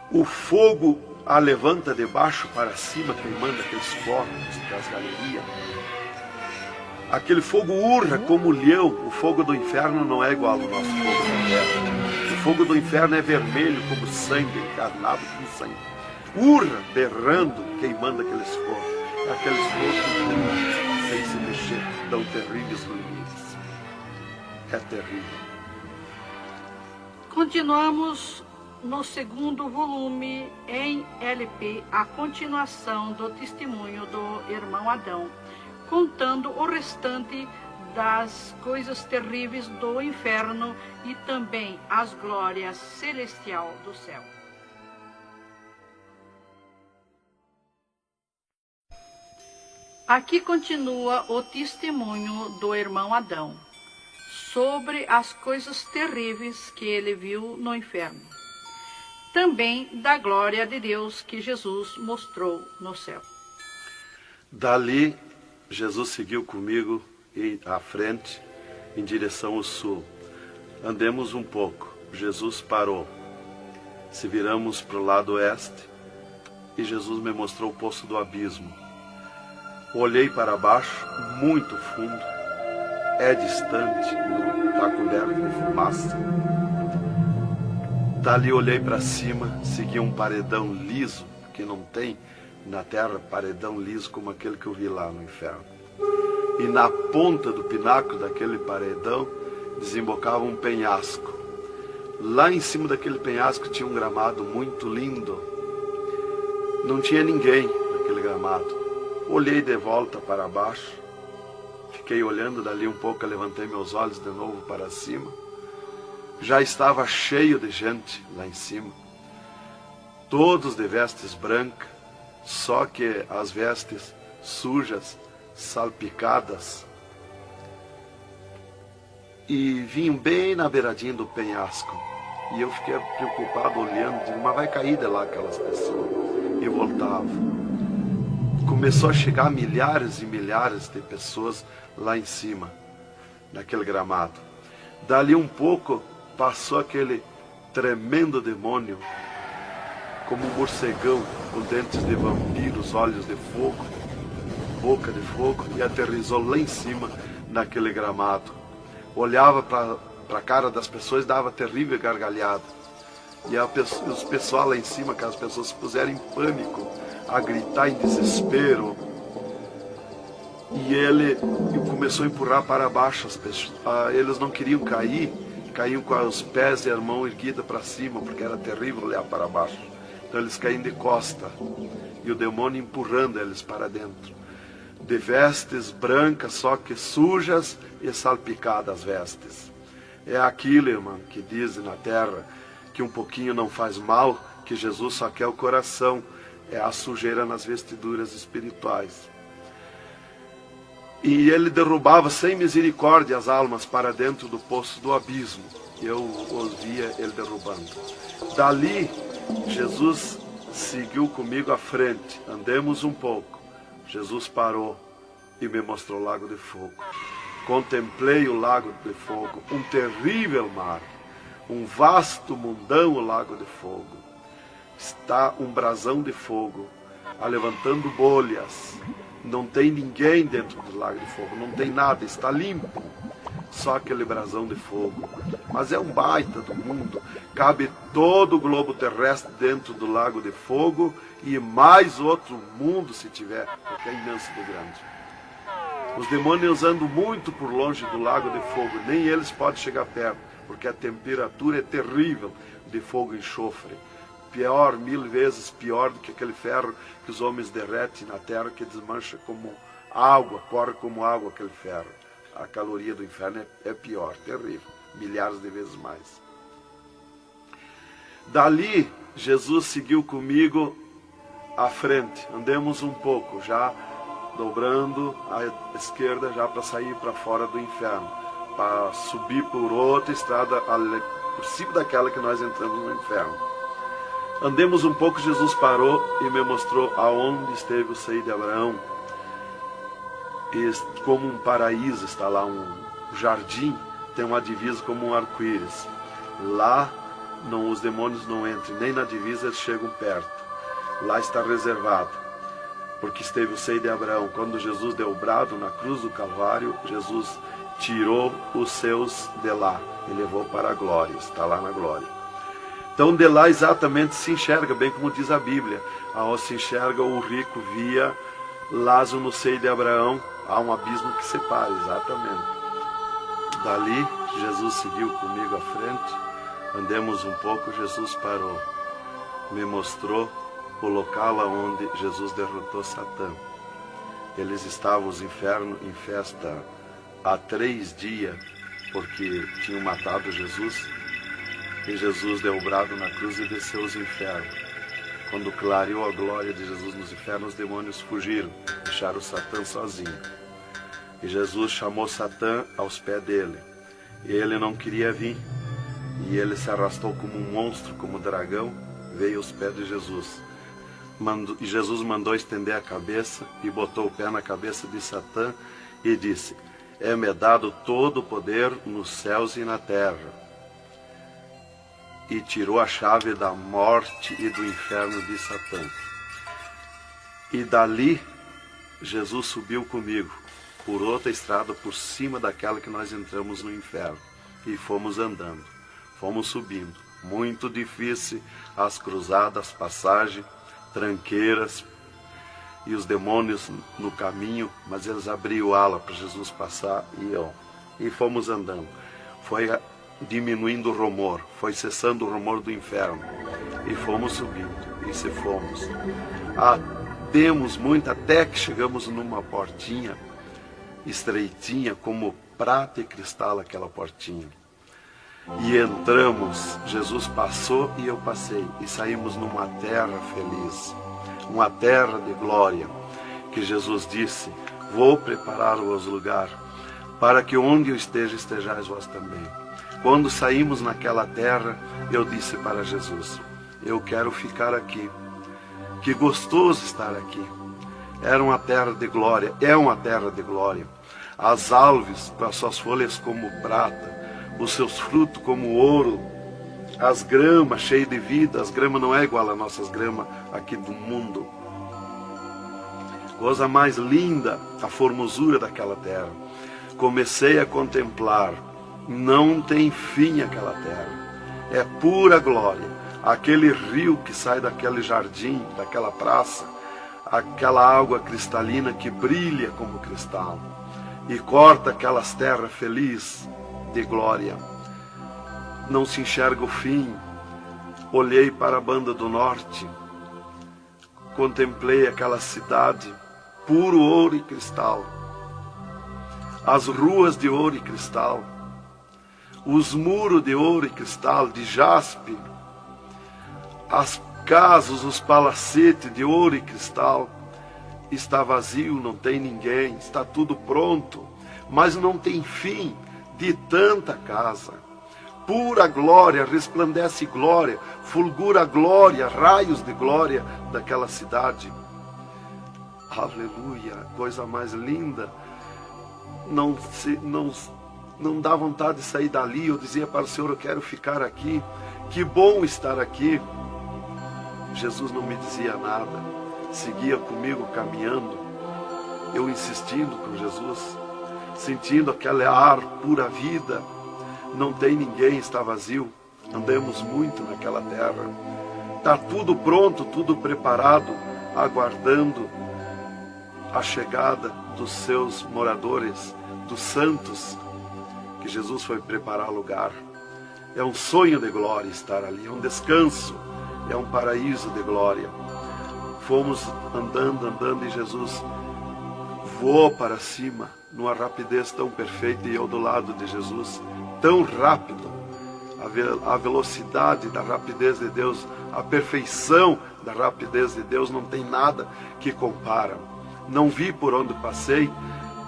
O fogo a levanta de baixo para cima, queimando aqueles corpos das galerias. Aquele fogo urra como leão. O fogo do inferno não é igual ao nosso fogo da terra. O fogo do inferno é vermelho como sangue, encarnado como sangue. Urra, berrando, queimando aqueles fogos. Aqueles fogos sem se mexer, tão terríveis ruínas. É terrível. Continuamos no segundo volume em LP, a continuação do testemunho do irmão Adão, contando o restante das coisas terríveis do inferno e também as glórias celestial do céu. Aqui continua o testemunho do irmão Adão sobre as coisas terríveis que ele viu no inferno. Também da glória de Deus que Jesus mostrou no céu. Dali, Jesus seguiu comigo à frente, em direção ao sul. Andemos um pouco. Jesus parou. Se viramos para o lado oeste, e Jesus me mostrou o poço do abismo. Olhei para baixo, muito fundo. É distante, está coberto de fumaça. Dali olhei para cima, segui um paredão liso, que não tem na terra paredão liso como aquele que eu vi lá no inferno. E na ponta do pináculo daquele paredão desembocava um penhasco. Lá em cima daquele penhasco tinha um gramado muito lindo. Não tinha ninguém naquele gramado. Olhei de volta para baixo, fiquei olhando dali um pouco, levantei meus olhos de novo para cima. Já estava cheio de gente lá em cima, todos de vestes brancas, só que as vestes sujas, salpicadas, e vinham bem na beiradinha do penhasco. E eu fiquei preocupado olhando, digo, mas vai cair de lá aquelas pessoas. E voltava. Começou a chegar milhares e milhares de pessoas lá em cima, naquele gramado. Dali um pouco, passou aquele tremendo demônio, como um morcegão, com dentes de vampiros, olhos de fogo, boca de fogo, e aterrissou lá em cima, naquele gramado. Olhava para a cara das pessoas e dava terrível gargalhada. E os pessoal lá em cima, aquelas pessoas se puseram em pânico, a gritar em desespero. E ele começou a empurrar para baixo as pessoas. Eles não queriam cair, caíam com os pés e a mão erguida para cima, porque era terrível olhar para baixo. Então eles caíam de costa, e o demônio empurrando eles para dentro. De vestes brancas, só que sujas e salpicadas as vestes. É aquilo, irmão, que dizem na terra, que um pouquinho não faz mal, que Jesus só quer o coração. É a sujeira nas vestiduras espirituais. E ele derrubava sem misericórdia as almas para dentro do poço do abismo. Eu os via ele derrubando. Dali, Jesus seguiu comigo à frente. Andemos um pouco. Jesus parou e me mostrou o lago de fogo. Contemplei o lago de fogo, um terrível mar, um vasto mundão o lago de fogo. Está um brasão de fogo, levantando bolhas. Não tem ninguém dentro do lago de fogo, não tem nada, está limpo. Só aquele brasão de fogo, mas é um baita do mundo. Cabe todo o globo terrestre dentro do lago de fogo e mais outro mundo se tiver, porque é imenso de grande. Os demônios andam muito por longe do lago de fogo, nem eles podem chegar perto, porque a temperatura é terrível de fogo e enxofre. Pior, 1000 vezes pior do que aquele ferro que os homens derretem na terra, que desmancha como água, corre como água aquele ferro. A caloria do inferno é pior, terrível, milhares de vezes mais. Dali, Jesus seguiu comigo à frente, andemos um pouco, já dobrando à esquerda, já para sair para fora do inferno, para subir por outra estrada, por cima daquela que nós entramos no inferno. Andemos um pouco, Jesus parou e me mostrou aonde esteve o seio de Abraão. E como um paraíso está lá, um jardim, tem uma divisa como um arco-íris. Lá os demônios não entram, nem na divisa eles chegam perto. Lá está reservado, porque esteve o seio de Abraão. Quando Jesus deu o brado na cruz do Calvário, Jesus tirou os seus de lá e levou para a glória, está lá na glória. Então de lá exatamente se enxerga, bem como diz a Bíblia, aonde se enxerga o rico via Lázaro no seio de Abraão, há um abismo que separa, exatamente. Dali Jesus seguiu comigo à frente, andemos um pouco, Jesus parou, me mostrou o local onde Jesus derrotou Satã. Eles estavam, os infernos, em festa há 3 dias, porque tinham matado Jesus. E Jesus deu o brado na cruz e desceu os infernos. Quando clareou a glória de Jesus nos infernos, os demônios fugiram, deixaram Satã sozinho. E Jesus chamou Satã aos pés dele. E ele não queria vir. E ele se arrastou como um monstro, como um dragão, veio aos pés de Jesus. E Jesus mandou estender a cabeça e botou o pé na cabeça de Satã e disse: é-me dado todo o poder nos céus e na terra. E tirou a chave da morte e do inferno de Satã. E dali, Jesus subiu comigo, por outra estrada, por cima daquela que nós entramos no inferno. E fomos andando, fomos subindo. Muito difícil, as cruzadas, as passagens, tranqueiras, e os demônios no caminho, mas eles abriam ala para Jesus passar e fomos andando. Foi diminuindo o rumor, foi cessando o rumor do inferno, e fomos subindo, e se fomos. Demos muito, até que chegamos numa portinha estreitinha, como prata e cristal aquela portinha. E entramos, Jesus passou e eu passei, e saímos numa terra feliz, uma terra de glória, que Jesus disse: vou preparar-vos lugar, para que onde eu esteja, estejais vós também. Quando saímos naquela terra, eu disse para Jesus: eu quero ficar aqui. Que gostoso estar aqui. Era uma terra de glória, é uma terra de glória. As árvores com as suas folhas como prata, os seus frutos como ouro, as gramas cheias de vida. As gramas não é igual às nossas gramas aqui do mundo. Coisa mais linda, a formosura daquela terra. Comecei a contemplar. Não tem fim aquela terra, é pura glória. Aquele rio que sai daquele jardim, daquela praça, aquela água cristalina que brilha como cristal e corta aquelas terras felizes de glória. Não se enxerga o fim. Olhei para a banda do norte, contemplei aquela cidade, puro ouro e cristal, as ruas de ouro e cristal, os muros de ouro e cristal, de jaspe, as casas, os palacetes de ouro e cristal. Está vazio, não tem ninguém, está tudo pronto, mas não tem fim de tanta casa. Pura glória, resplandece glória, fulgura glória, raios de glória daquela cidade. Aleluia, coisa mais linda. Não dá vontade de sair dali. Eu dizia para o Senhor: eu quero ficar aqui, que bom estar aqui. Jesus não me dizia nada, seguia comigo caminhando, eu insistindo com Jesus, sentindo aquele ar pura vida, não tem ninguém, está vazio. Andamos muito naquela terra. Está tudo pronto, tudo preparado, aguardando a chegada dos seus moradores, dos santos, que Jesus foi preparar lugar. É um sonho de glória estar ali, é um descanso, é um paraíso de glória. Fomos andando e Jesus voou para cima, numa rapidez tão perfeita, e eu do lado de Jesus, tão rápido. A velocidade da rapidez de Deus, a perfeição da rapidez de Deus, não tem nada que compara. Não vi por onde passei,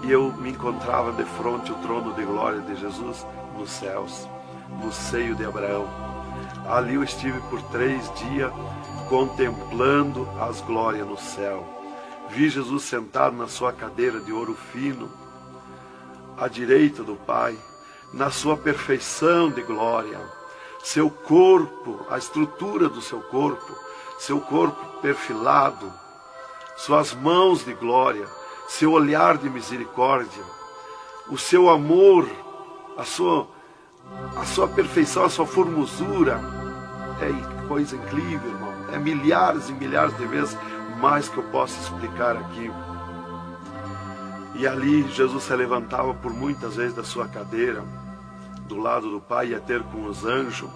e eu me encontrava de frente ao trono de glória de Jesus nos céus, no seio de Abraão. Ali eu estive por 3 dias contemplando as glórias no céu. Vi Jesus sentado na sua cadeira de ouro fino, à direita do Pai, na sua perfeição de glória. Seu corpo, a estrutura do seu corpo perfilado, suas mãos de glória, seu olhar de misericórdia, o seu amor, a sua perfeição, a sua formosura. É coisa incrível, irmão. É milhares e milhares de vezes mais que eu posso explicar aqui. E ali Jesus se levantava por muitas vezes da sua cadeira, do lado do Pai, ia ter com os anjos,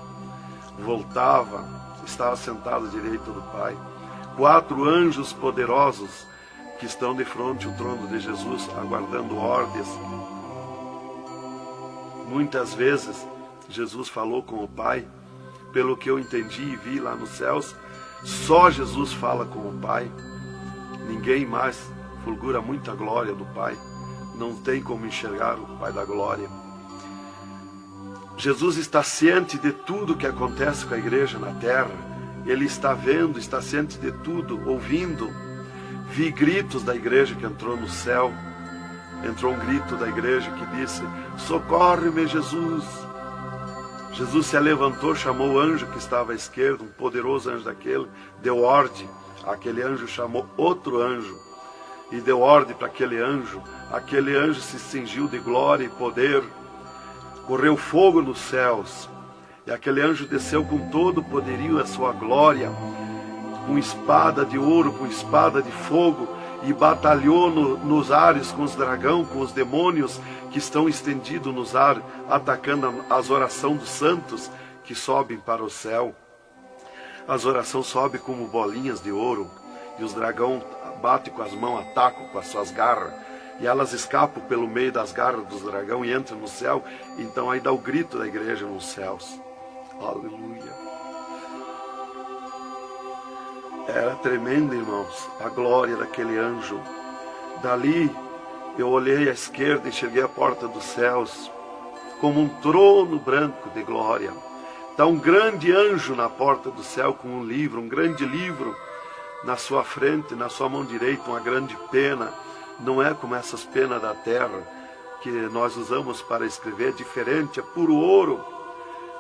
voltava, estava sentado à direita do Pai. 4 anjos poderosos que estão de frente ao trono de Jesus, aguardando ordens. Muitas vezes Jesus falou com o Pai, pelo que eu entendi e vi lá nos céus, só Jesus fala com o Pai, ninguém mais. Fulgura muita glória do Pai, não tem como enxergar o Pai da glória. Jesus está ciente de tudo que acontece com a igreja na terra, Ele está vendo, está ciente de tudo, ouvindo. Vi gritos da igreja que entrou no céu, entrou um grito da igreja que disse: socorre-me, Jesus. Jesus se levantou, chamou o anjo que estava à esquerda, um poderoso anjo daquele, deu ordem. Aquele anjo chamou outro anjo e deu ordem para aquele anjo. Aquele anjo se cingiu de glória e poder, correu fogo nos céus, e aquele anjo desceu com todo o poderio e a sua glória, com espada de ouro, com espada de fogo, e batalhou nos ares com os dragões, com os demônios que estão estendidos nos ares, atacando as orações dos santos que sobem para o céu. As orações sobem como bolinhas de ouro, e os dragões batem com as mãos, atacam com as suas garras, e elas escapam pelo meio das garras dos dragões e entram no céu. Então aí dá o grito da igreja nos céus. Aleluia. Era tremendo, irmãos, a glória daquele anjo. Dali eu olhei à esquerda e enxerguei a porta dos céus, como um trono branco de glória. Está um grande anjo na porta do céu com um livro, um grande livro na sua frente, na sua mão direita, uma grande pena. Não é como essas penas da terra que nós usamos para escrever, é diferente, é puro ouro,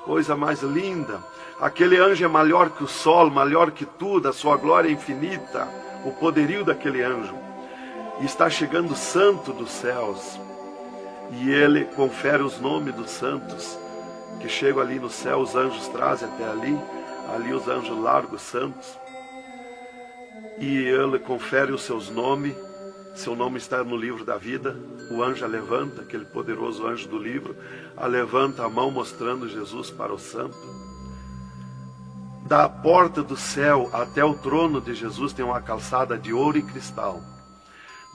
coisa mais linda. Aquele anjo é maior que o sol, maior que tudo, a sua glória é infinita, o poderio daquele anjo. E está chegando o santo dos céus, e ele confere os nomes dos santos que chegam ali no céu. Os anjos trazem até ali os anjos largam os santos, e ele confere os seus nomes. Seu nome está no livro da vida. O anjo a levanta, aquele poderoso anjo do livro, a levanta a mão mostrando Jesus para o santo. Da porta do céu até o trono de Jesus tem uma calçada de ouro e cristal.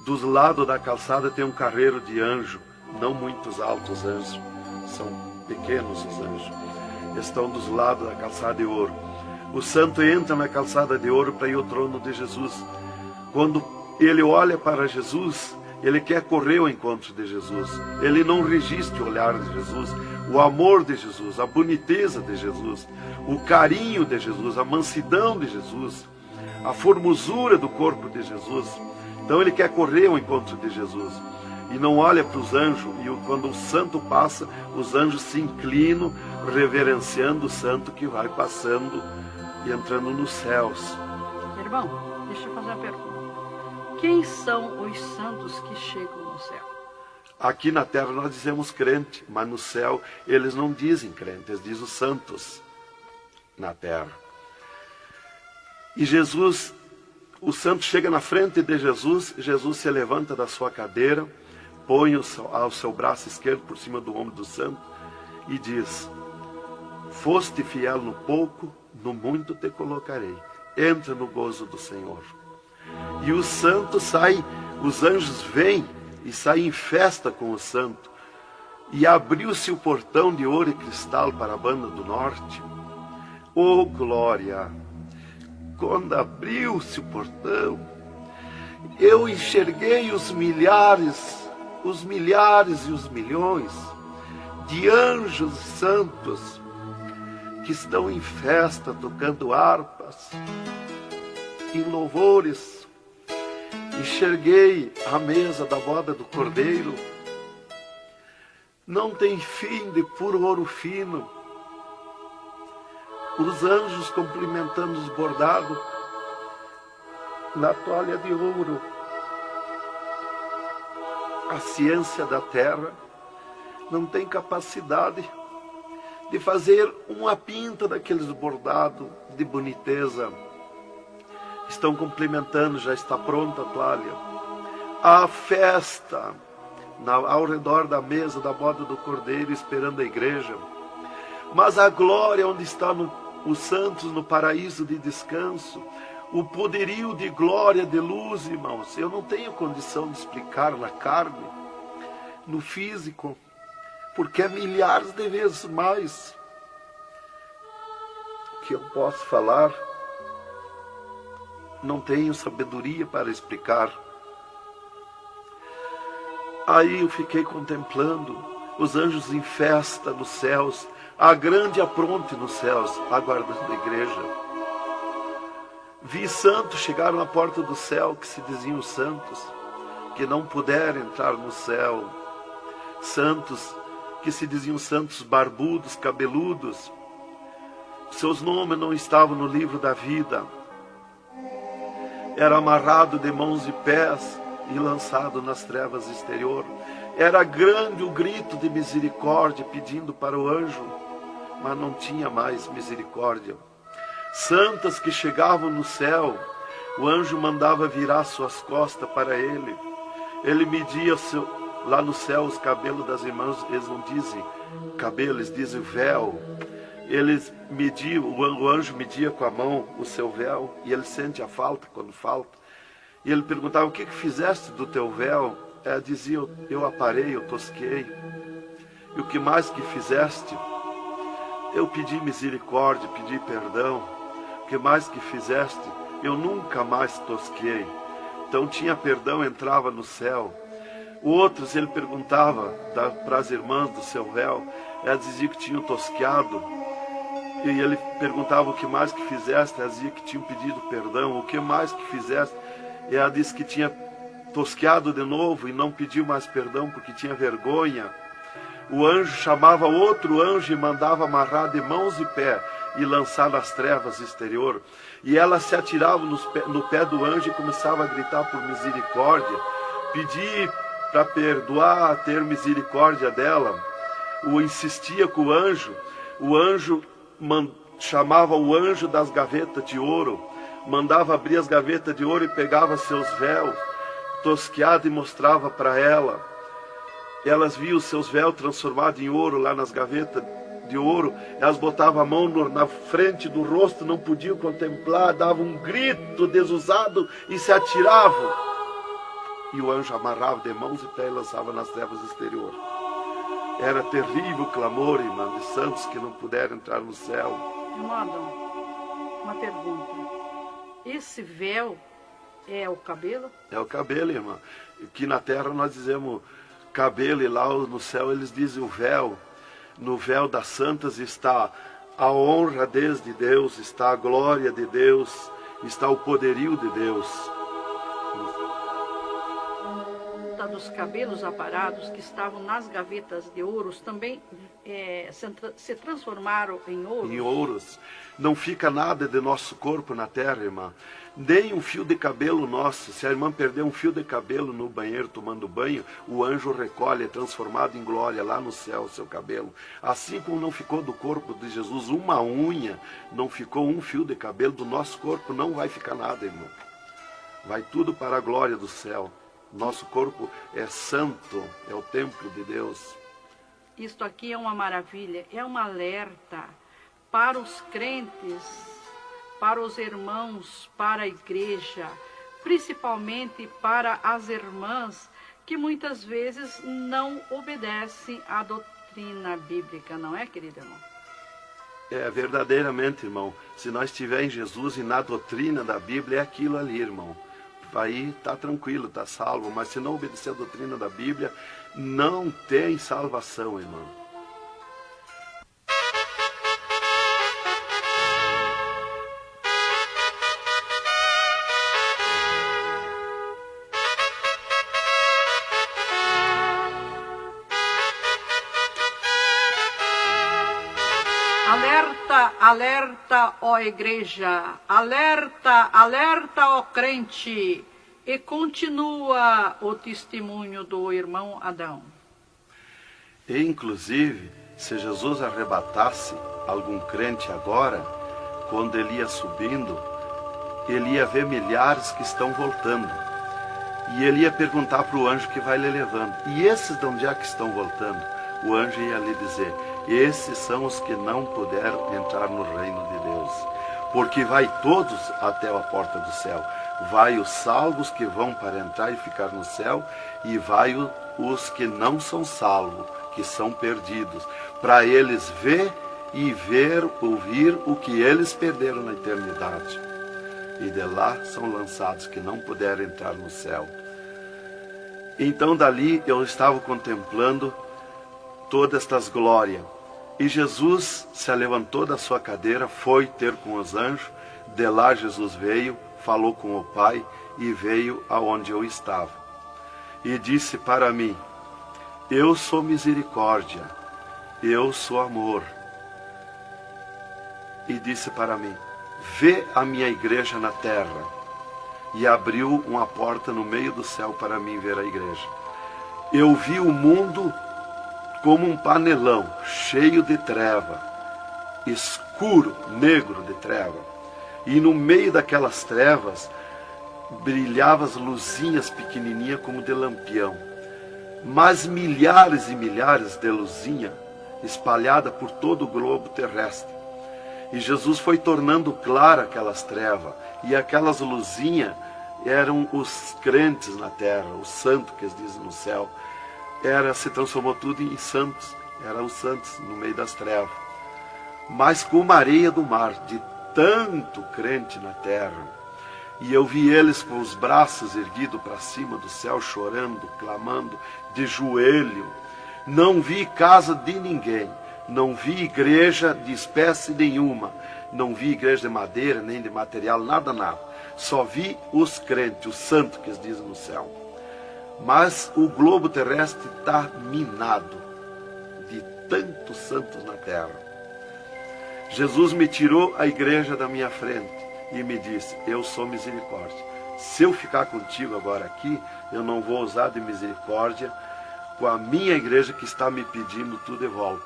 Dos lados da calçada tem um carreiro de anjo, não muitos altos anjos, são pequenos os anjos. Estão dos lados da calçada de ouro. O santo entra na calçada de ouro para ir ao trono de Jesus. Quando ele olha para Jesus, ele quer correr ao encontro de Jesus. Ele não resiste o olhar de Jesus, o amor de Jesus, a boniteza de Jesus, o carinho de Jesus, a mansidão de Jesus, a formosura do corpo de Jesus. Então ele quer correr ao encontro de Jesus e não olha para os anjos. E quando o santo passa, os anjos se inclinam, reverenciando o santo que vai passando e entrando nos céus. Irmão, deixa eu fazer uma pergunta. Quem são os santos que chegam no céu? Aqui na terra nós dizemos crente, mas no céu eles não dizem crente, eles dizem os santos na terra. E Jesus, o santo chega na frente de Jesus, Jesus se levanta da sua cadeira, põe o seu braço esquerdo por cima do ombro do santo e diz: foste fiel no pouco, no muito te colocarei. Entra no gozo do Senhor. E o santo sai, os anjos vêm e saem em festa com o santo. E abriu-se o portão de ouro e cristal para a banda do norte. Oh, glória! Quando abriu-se o portão, eu enxerguei os milhares e os milhões de anjos santos que estão em festa, tocando harpas, em louvores. Enxerguei a mesa da boda do Cordeiro, não tem fim, de puro ouro fino. Os anjos cumprimentando os bordados na toalha de ouro. A ciência da terra não tem capacidade de fazer uma pinta daqueles bordados de boniteza. Estão cumprimentando, já está pronta a toalha. A festa ao redor da mesa da boda do Cordeiro, esperando a igreja. Mas a glória onde estão os santos no paraíso de descanso, o poderio de glória, de luz, irmãos, eu não tenho condição de explicar na carne, no físico, porque é milhares de vezes mais que eu posso falar. Não tenho sabedoria para explicar. Aí eu fiquei contemplando os anjos em festa nos céus, a grande apronte nos céus, aguardando a igreja. Vi santos chegar na porta do céu, que se diziam santos, que não puderam entrar no céu. Santos que se diziam santos barbudos, cabeludos. Seus nomes não estavam no livro da vida. Era amarrado de mãos e pés e lançado nas trevas exterior. Era grande o grito de misericórdia pedindo para o anjo, mas não tinha mais misericórdia. Santas que chegavam no céu, o anjo mandava virar suas costas para ele. Ele media lá no céu os cabelos das irmãs, eles não dizem cabelo, eles dizem véu. Eles mediam, o anjo media com a mão o seu véu, e ele sente a falta quando falta. E ele perguntava: o que fizeste do teu véu? Ela dizia: eu aparei, eu tosquei. E o que mais que fizeste? Eu pedi misericórdia, pedi perdão. O que mais que fizeste? Eu nunca mais tosquei. Então tinha perdão, entrava no céu. Outros ele perguntava para as irmãs do seu véu, ela dizia que tinham tosqueado. E ele perguntava: o que mais que fizeste? Ela dizia que tinham pedido perdão. O que mais que fizeste? E ela disse que tinha tosqueado de novo e não pediu mais perdão porque tinha vergonha. O anjo chamava outro anjo e mandava amarrar de mãos e pé e lançar nas trevas exterior. E ela se atirava no pé do anjo e começava a gritar por misericórdia, pedir para perdoar, ter misericórdia dela. Insistia com o anjo chamava o anjo das gavetas de ouro, mandava abrir as gavetas de ouro e pegava seus véus tosqueados e mostrava para ela. Elas viam os seus véus transformados em ouro lá nas gavetas de ouro. Elas botavam a mão na frente do rosto, não podiam contemplar, davam um grito desusado e se atiravam. E o anjo amarrava de mãos e pés e lançava nas trevas exterior. Era terrível o clamor, irmã, de santos que não puderam entrar no céu. Irmão Adão, uma pergunta. Esse véu é o cabelo? É o cabelo, irmã. Aqui na terra nós dizemos cabelo e lá no céu eles dizem o véu. No véu das santas está a honra desde Deus, está a glória de Deus, está o poderio de Deus. volta dos cabelos aparados que estavam nas gavetas de ouros também se transformaram em ouros? Em ouros. Não fica nada de nosso corpo na terra, irmã. Nem um fio de cabelo nosso. Se a irmã perder um fio de cabelo no banheiro tomando banho, o anjo recolhe, é transformado em glória lá no céu o seu cabelo. Assim como não ficou do corpo de Jesus uma unha, não ficou um fio de cabelo do nosso corpo, não vai ficar nada, irmão. Vai tudo para a glória do céu. Nosso corpo é santo, é o templo de Deus. Isto aqui é uma maravilha, é um alerta para os crentes, para os irmãos, para a igreja, principalmente para as irmãs que muitas vezes não obedecem à doutrina bíblica, não é, querido irmão? É, verdadeiramente, irmão. Se nós estivermos em Jesus e na doutrina da Bíblia, é aquilo ali, irmão. Aí está tranquilo, está salvo. Mas se não obedecer a doutrina da Bíblia, não tem salvação, irmão. Alerta, alerta, ó igreja, alerta, alerta, ó crente. E continua o testemunho do irmão Adão. E, inclusive, se Jesus arrebatasse algum crente agora, quando ele ia subindo, ele ia ver milhares que estão voltando. E ele ia perguntar para o anjo que vai lhe levando. E esses de onde é que estão voltando? O anjo ia lhe dizer: esses são os que não puderam entrar no reino de Deus. Porque vai todos até a porta do céu. Vai os salvos que vão para entrar e ficar no céu, e vai os que não são salvos, que são perdidos, para eles ouvir o que eles perderam na eternidade. E de lá são lançados que não puderam entrar no céu. Então dali eu estava contemplando todas estas glórias. E Jesus se levantou da sua cadeira, foi ter com os anjos. De lá Jesus veio, falou com o Pai e veio aonde eu estava. E disse para mim: eu sou misericórdia, eu sou amor. E disse para mim: vê a minha igreja na terra. E abriu uma porta no meio do céu para mim ver a igreja. Eu vi o mundo como um panelão, cheio de treva, escuro, negro de treva. E no meio daquelas trevas, brilhavam as luzinhas pequenininhas como de lampião. Mas milhares e milhares de luzinhas espalhadas por todo o globo terrestre. E Jesus foi tornando clara aquelas trevas. E aquelas luzinhas eram os crentes na terra, os santos que eles dizem no céu. Se transformou tudo em santos. Eram os santos no meio das trevas. Mas como a areia do mar, de tanto crente na terra. E eu vi eles com os braços erguidos para cima do céu, chorando, clamando, de joelho. Não vi casa de ninguém. Não vi igreja de espécie nenhuma. Não vi igreja de madeira, nem de material, nada. Só vi os crentes, os santos que eles dizem no céu. Mas o globo terrestre está minado de tantos santos na terra. Jesus me tirou a igreja da minha frente e me disse: eu sou misericórdia. Se eu ficar contigo agora aqui, eu não vou usar de misericórdia com a minha igreja que está me pedindo tudo de volta.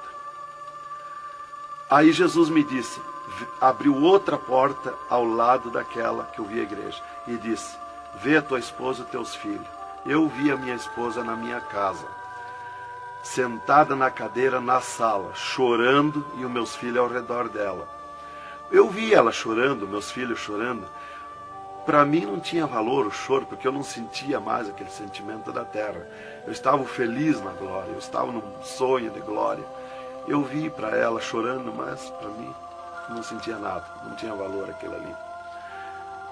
Aí Jesus me disse, abriu outra porta ao lado daquela que eu vi a igreja e disse: vê a tua esposa e teus filhos. Eu vi a minha esposa na minha casa, sentada na cadeira na sala, chorando, e os meus filhos ao redor dela. Eu vi ela chorando, meus filhos chorando. Para mim não tinha valor o choro, porque eu não sentia mais aquele sentimento da terra. Eu estava feliz na glória, eu estava num sonho de glória. Eu vi para ela chorando, mas para mim não sentia nada, não tinha valor aquilo ali.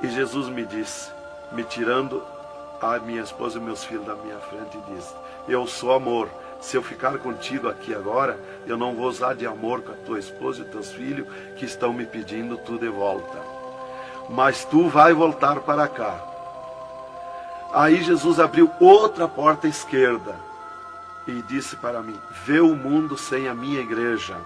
E Jesus me disse, me tirando a minha esposa e meus filhos da minha frente, e disse: eu sou amor. Se eu ficar contigo aqui agora, eu não vou usar de amor com a tua esposa e teus filhos que estão me pedindo tudo de volta. Mas tu vai voltar para cá. Aí Jesus abriu outra porta à esquerda e disse para mim: vê o mundo sem a minha igreja.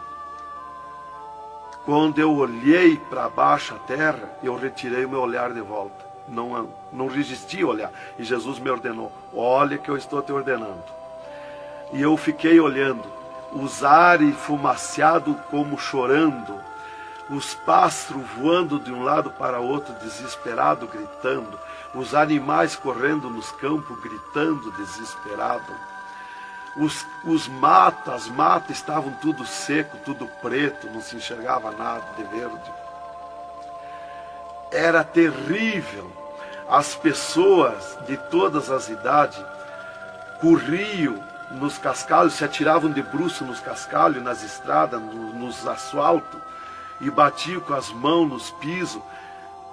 Quando eu olhei para baixo a terra, eu retirei o meu olhar de volta. Não resisti a olhar. E Jesus me ordenou: olha que eu estou te ordenando. E eu fiquei olhando, os ares fumaciados como chorando, os pássaros voando de um lado para outro, desesperado, gritando, os animais correndo nos campos, gritando, desesperado. As matas estavam tudo seco, tudo preto, não se enxergava nada de verde. Era terrível. As pessoas de todas as idades corriam nos cascalhos, se atiravam de bruços nos cascalhos, nas estradas, nos asfaltos, e batiam com as mãos nos pisos,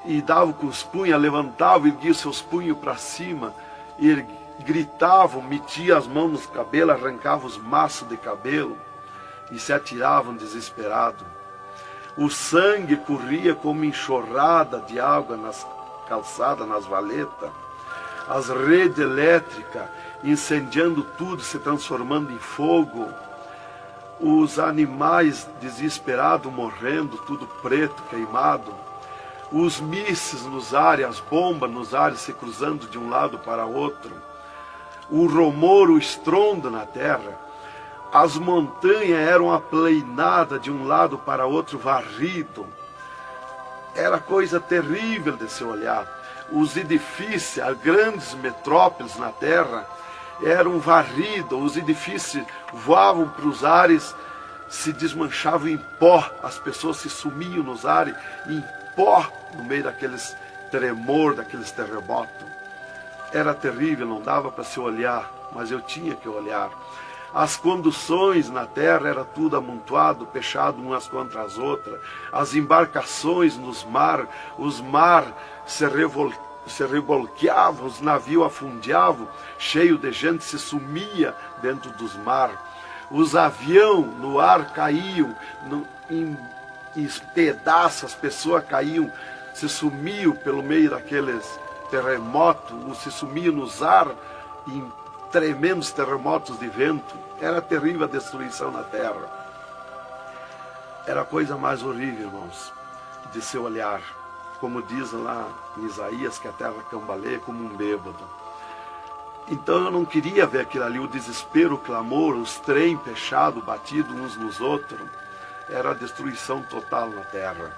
e davam com os punhos, levantavam e erguiam seus punhos para cima, e gritavam, metiam as mãos nos cabelos, arrancavam os maços de cabelo, e se atiravam desesperados. O sangue corria como enxurrada de água nas calçadas, nas valetas. As redes elétricas incendiando tudo, se transformando em fogo. Os animais desesperados morrendo, tudo preto, queimado. Os mísseis nos ares, as bombas nos ares se cruzando de um lado para outro. O rumor, o estrondo na terra. As montanhas eram aplainadas de um lado para outro, varrido. Era coisa terrível de se olhar. Os edifícios, as grandes metrópoles na terra, eram varridos. Os edifícios voavam para os ares, se desmanchavam em pó. As pessoas se sumiam nos ares em pó, no meio daqueles tremor, daqueles terremotos. Era terrível, não dava para se olhar, mas eu tinha que olhar. As conduções na terra era tudo amontoado, fechado umas contra as outras. As embarcações nos mar, os mar se revolqueavam, os navios afundiavam, cheio de gente, se sumia dentro dos mar. Os aviões no ar caíam em pedaços, as pessoas caíam, se sumiam pelo meio daqueles terremotos, se sumiam nos ar em tremendos terremotos de vento. Era terrível a destruição na terra. Era a coisa mais horrível, irmãos, de se olhar. Como diz lá em Isaías, que a terra cambaleia como um bêbado. Então eu não queria ver aquilo ali, o desespero, o clamor, os trens fechados, batidos uns nos outros. Era a destruição total na terra.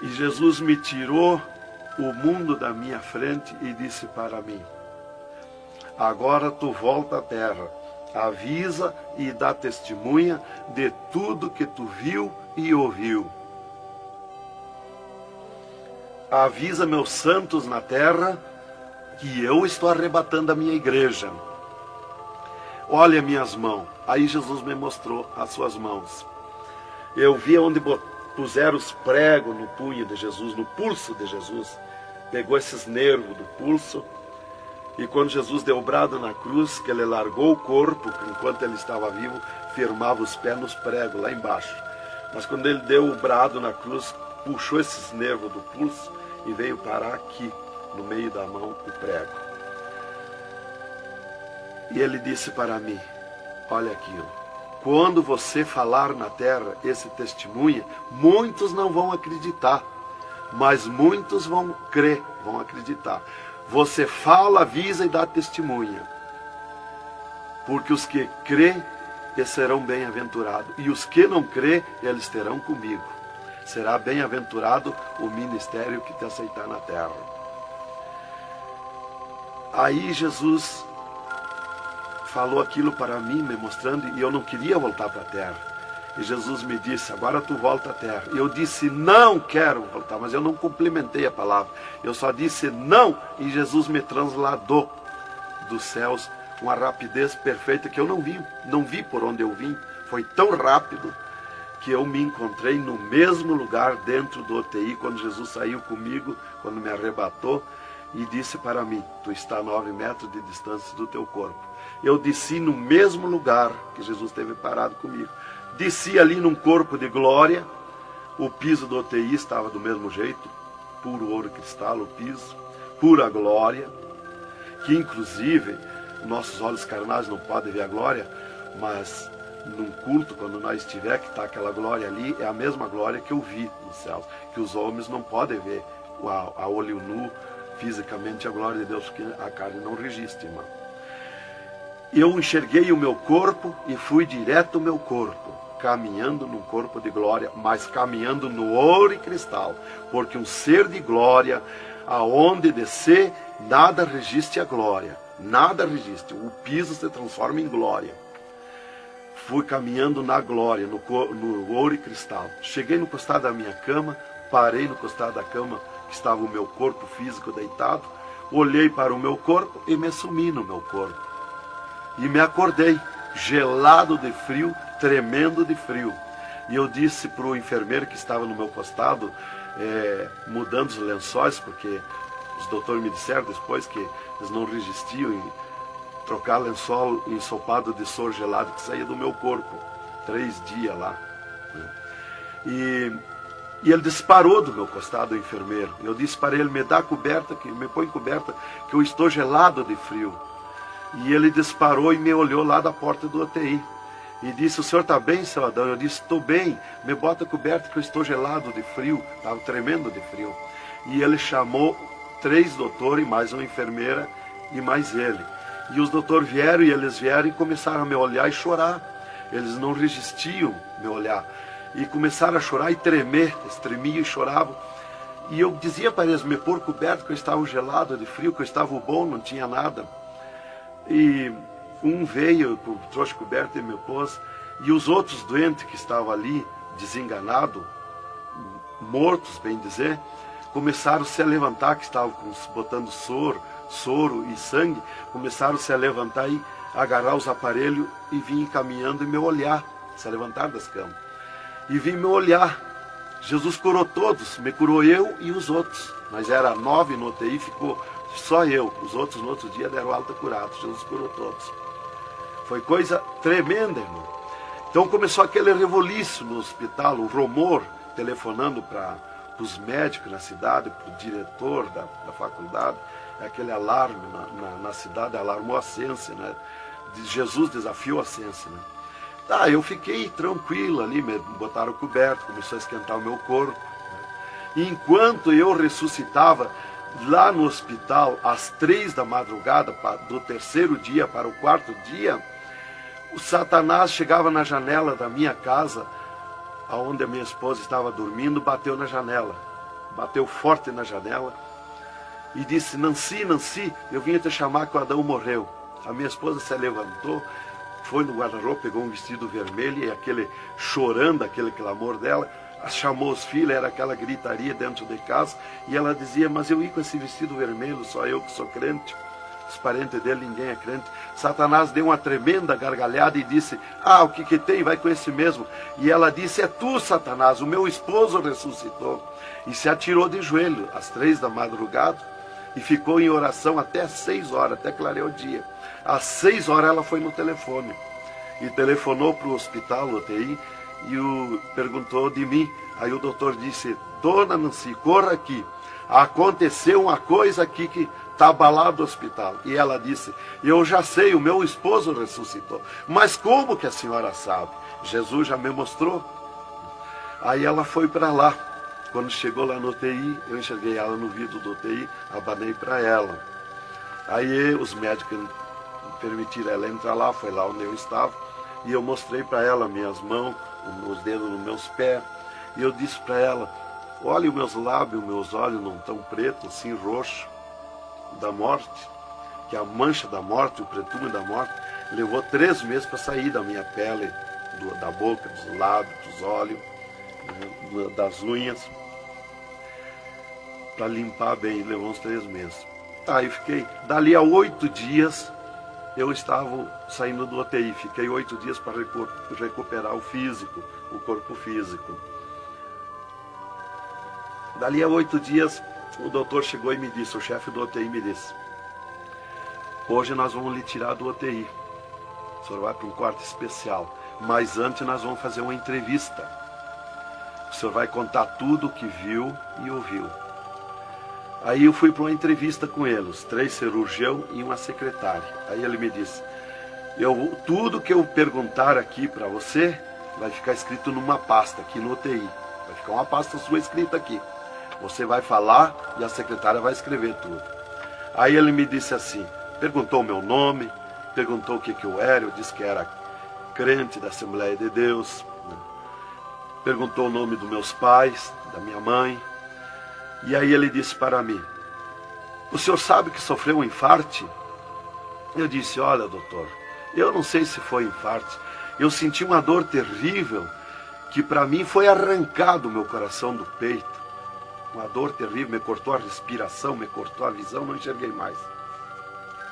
E Jesus me tirou o mundo da minha frente e disse para mim: agora tu volta à terra, avisa e dá testemunha de tudo que tu viu e ouviu. Avisa meus santos na terra que eu estou arrebatando a minha igreja. Olha minhas mãos. Aí Jesus me mostrou as suas mãos. Eu vi onde puseram os pregos no punho de Jesus, no pulso de Jesus. Pegou esses nervos do pulso. E quando Jesus deu o brado na cruz, que ele largou o corpo, enquanto ele estava vivo, firmava os pés nos pregos lá embaixo. Mas quando ele deu o brado na cruz, puxou esses nervos do pulso e veio parar aqui, no meio da mão, o prego. E ele disse para mim: olha aquilo, quando você falar na terra esse testemunho, muitos não vão acreditar, mas muitos vão crer, vão acreditar. Você fala, avisa e dá testemunha. Porque os que crê, eles serão bem-aventurados. E os que não crê, eles terão comigo. Será bem-aventurado o ministério que te aceitar na terra. Aí Jesus falou aquilo para mim, me mostrando, e eu não queria voltar para a terra. E Jesus me disse: agora tu volta à terra. E eu disse: não quero voltar, mas eu não complementei a palavra. Eu só disse não, e Jesus me transladou dos céus com uma rapidez perfeita que eu não vi por onde eu vim. Foi tão rápido que eu me encontrei no mesmo lugar dentro do UTI, quando Jesus saiu comigo, quando me arrebatou, e disse para mim: tu está a 9 metros de distância do teu corpo. Eu desci no mesmo lugar que Jesus esteve parado comigo. Desci ali num corpo de glória. O piso do UTI estava do mesmo jeito, puro ouro cristal o piso, pura glória. que inclusive nossos olhos carnais não podem ver a glória, mas num culto, quando nós estiver, que está aquela glória ali, é a mesma glória que eu vi nos céus, que os homens não podem ver a olho nu, fisicamente, a glória de Deus, porque a carne não resiste, irmão. Eu enxerguei o meu corpo e fui direto ao meu corpo, caminhando num corpo de glória, mas caminhando no ouro e cristal, porque um ser de glória, aonde descer, nada resiste a glória, nada resiste, o piso se transforma em glória. Fui caminhando na glória, no ouro e cristal. Cheguei no costado da minha cama, parei no costado da cama, que estava o meu corpo físico deitado, olhei para o meu corpo e me sumi no meu corpo. E me acordei, gelado de frio, tremendo de frio. E eu disse para o enfermeiro que estava no meu costado, mudando os lençóis, porque os doutores me disseram depois que eles não resistiam em trocar lençol ensopado de soro gelado que saía do meu corpo. 3 dias lá. E ele disparou do meu costado, o enfermeiro. Eu disse para ele, me dá coberta, me põe coberta, que eu estou gelado de frio. E ele disparou e me olhou lá da porta do UTI. E disse, o senhor está bem, seu Adão? Eu disse, estou bem, me bota coberta que eu estou gelado de frio. Estava tremendo de frio. E ele chamou 3 doutores, mais uma enfermeira e mais ele. E os doutores vieram e começaram a me olhar e chorar. Eles não resistiam me olhar. E começaram a chorar e tremer, eles tremiam e choravam. E eu dizia para eles me pôr coberto, que eu estava gelado de frio, que eu estava bom, não tinha nada. E um veio, trouxe coberto e me pôs. E os outros doentes que estavam ali, desenganados, mortos, bem dizer, começaram a se levantar, que estavam botando soro e sangue, começaram a se levantar e agarrar os aparelhos e vinham caminhando e me olhar, se levantar das camas. E vinham me olhar. Jesus curou todos, me curou eu e os outros. Mas era 9 no UTI, ficou só eu. Os outros no outro dia deram alta curados. Jesus curou todos. Foi coisa tremenda, irmão. Então começou aquele revoluço no hospital, o rumor, telefonando para os médicos na cidade, para o diretor da faculdade. Aquele alarme na cidade, alarmou a ciência, né? Jesus desafiou a ciência, né? Tá, eu fiquei tranquilo ali, me botaram coberto, começou a esquentar o meu corpo, né? E enquanto eu ressuscitava lá no hospital, às 3 da madrugada, do 3º dia para o 4º dia, o Satanás chegava na janela da minha casa, onde a minha esposa estava dormindo, bateu na janela, bateu forte na janela, e disse, Nancy, Nancy, eu vim te chamar que o Adão morreu. A minha esposa se levantou, foi no guarda-roupa, pegou um vestido vermelho e aquele chorando, aquele clamor dela, chamou os filhos, era aquela gritaria dentro de casa, e ela dizia, mas eu ia com esse vestido vermelho, só eu que sou crente, os parentes dele, ninguém é crente. Satanás deu uma tremenda gargalhada e disse, o que tem, vai com esse mesmo. E ela disse, é tu, Satanás, o meu esposo ressuscitou. E se atirou de joelho, às 3 da madrugada, e ficou em oração até 6 horas, até clarear o dia. Às 6 horas ela foi no telefone e telefonou para o hospital, UTI, e perguntou de mim. Aí o doutor disse, dona Nancy, corra aqui, aconteceu uma coisa aqui que está abalado o hospital. E ela disse, eu já sei, o meu esposo ressuscitou. Mas como que a senhora sabe? Jesus já me mostrou. Aí ela foi para lá. Quando chegou lá no UTI, eu enxerguei ela no vidro do UTI, abanei para ela. Aí os médicos permitiram ela entrar lá, foi lá onde eu estava, e eu mostrei para ela minhas mãos, os dedos nos meus pés, e eu disse para ela, olha os meus lábios, meus olhos não tão pretos, assim roxo, da morte, que a mancha da morte, o pretume da morte, levou 3 meses para sair da minha pele, da boca, dos lábios, dos olhos, das unhas, para limpar bem, levou uns 3 meses. Tá, eu fiquei, dali a 8 dias, eu estava saindo do UTI, fiquei 8 dias para recuperar o físico, o corpo físico. Dali a 8 dias, o doutor chegou e me disse, o chefe do UTI me disse, hoje nós vamos lhe tirar do UTI, o senhor vai para um quarto especial, mas antes nós vamos fazer uma entrevista. O senhor vai contar tudo o que viu e ouviu. Aí eu fui para uma entrevista com ele, os 3 cirurgiões e uma secretária. Aí ele me disse, tudo que eu perguntar aqui para você, vai ficar escrito numa pasta aqui no UTI. Vai ficar uma pasta sua escrita aqui. Você vai falar e a secretária vai escrever tudo. Aí ele me disse assim, perguntou o meu nome, perguntou o que eu era, eu disse que era crente da Assembleia de Deus, né? Perguntou o nome dos meus pais, da minha mãe, e aí ele disse para mim, o senhor sabe que sofreu um infarte? Eu disse, olha doutor, eu não sei se foi infarte, eu senti uma dor terrível, que para mim foi arrancado o meu coração do peito, uma dor terrível, me cortou a respiração, me cortou a visão, não enxerguei mais,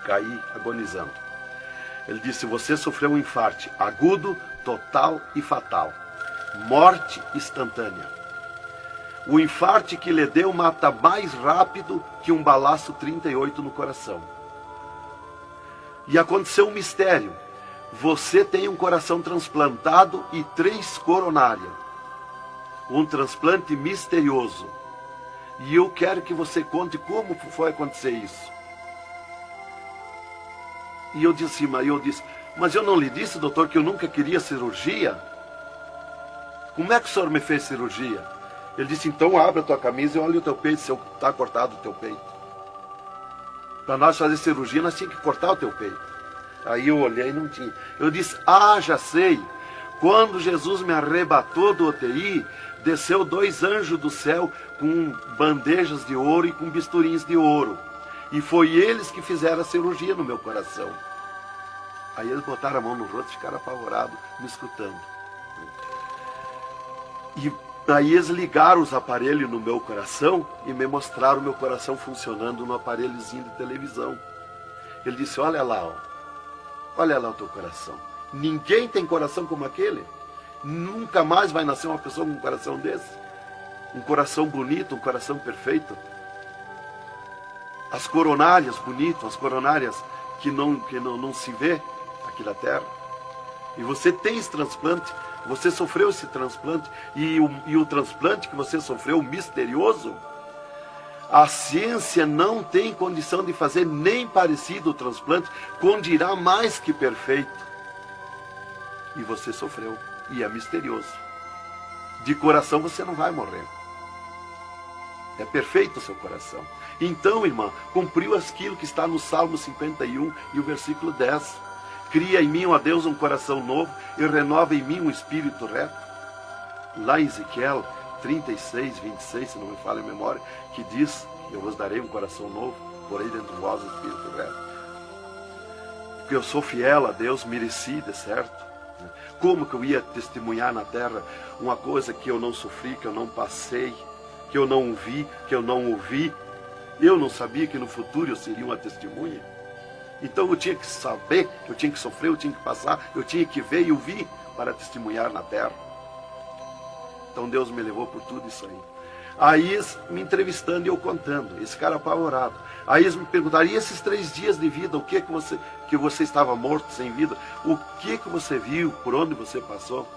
caí agonizando. Ele disse, você sofreu um infarte agudo, total e fatal, morte instantânea. O infarte que lhe deu mata mais rápido que um balaço 38 no coração. E aconteceu um mistério. Você tem um coração transplantado e 3 coronárias. Um transplante misterioso. E eu quero que você conte como foi acontecer isso. E eu disse, mas eu não lhe disse, doutor, que eu nunca queria cirurgia? Como é que o senhor me fez cirurgia? Ele disse, então abre a tua camisa e olha o teu peito, se está cortado o teu peito. Para nós fazer cirurgia, nós tínhamos que cortar o teu peito. Aí eu olhei e não tinha. Eu disse, já sei. Quando Jesus me arrebatou do UTI, desceu 2 anjos do céu com bandejas de ouro e com bisturins de ouro. E foi eles que fizeram a cirurgia no meu coração. Aí eles botaram a mão no rosto e ficaram apavorados, me escutando. E aí eles ligaram os aparelhos no meu coração e me mostraram o meu coração funcionando no aparelhozinho de televisão. Ele disse, olha lá o teu coração. Ninguém tem coração como aquele. Nunca mais vai nascer uma pessoa com um coração desse. Um coração bonito, um coração perfeito. As coronárias bonitas, as coronárias que não se vê aqui na terra. E você tem esse transplante, você sofreu esse transplante, e o transplante que você sofreu, misterioso, a ciência não tem condição de fazer nem parecido o transplante, com dirá mais que perfeito. E você sofreu, e é misterioso. De coração você não vai morrer. É perfeito o seu coração. Então, irmã, cumpriu aquilo que está no Salmo 51 e o versículo 10. Cria em mim, ó Deus, um coração novo e renova em mim um espírito reto. Lá em Ezequiel 36, 26, se não me falha a memória, que diz, eu vos darei um coração novo, porei dentro de vós um espírito reto. Porque eu sou fiel a Deus, mereci, de certo. Como que eu ia testemunhar na terra uma coisa que eu não sofri, que eu não passei, que eu não vi, que eu não ouvi? Eu não sabia que no futuro eu seria uma testemunha. Então eu tinha que saber, eu tinha que sofrer, eu tinha que passar, eu tinha que ver e ouvir para testemunhar na terra. Então Deus me levou por tudo isso aí. Aí eles me entrevistando e eu contando, esse cara apavorado. Aí eles me perguntaram, e esses 3 dias de vida, o que você estava morto, sem vida, o que você viu, por onde você passou?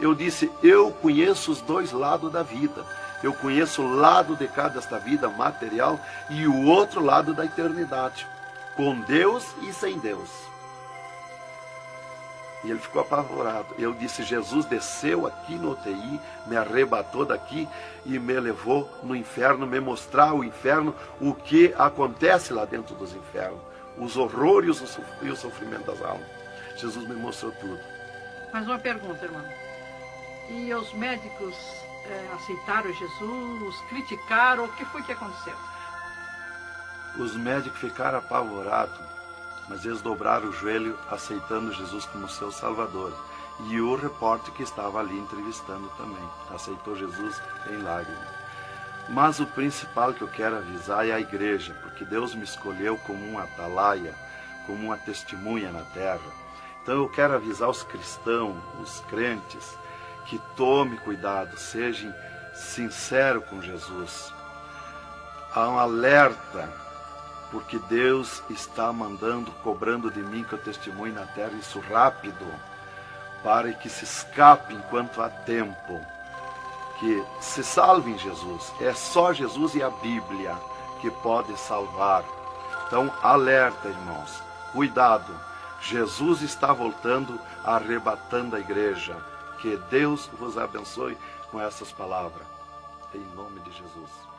Eu disse, eu conheço os 2 lados da vida. Eu conheço o lado de cá desta vida material e o outro lado da eternidade, com Deus e sem Deus. E ele ficou apavorado. Eu disse, Jesus desceu aqui no UTI, me arrebatou daqui e me levou no inferno, me mostrar o inferno, o que acontece lá dentro dos infernos, os horrores e o sofrimento das almas. Jesus me mostrou tudo. Mais uma pergunta, irmão. E os médicos aceitaram Jesus, criticaram, o que foi que aconteceu? Os médicos ficaram apavorados, mas eles dobraram o joelho aceitando Jesus como seu Salvador. E o repórter que estava ali entrevistando também aceitou Jesus em lágrimas. Mas o principal que eu quero avisar é a igreja, porque Deus me escolheu como uma atalaia, como uma testemunha na terra. Então eu quero avisar os cristãos, os crentes, que tome cuidado, sejam sinceros com Jesus. Há um alerta, porque Deus está mandando, cobrando de mim que eu testemunhe na terra isso rápido, para que se escape enquanto há tempo, que se salve em Jesus. É só Jesus e a Bíblia que pode salvar. Então, alerta, irmãos, cuidado. Jesus está voltando, arrebatando a igreja. Que Deus vos abençoe com essas palavras. Em nome de Jesus.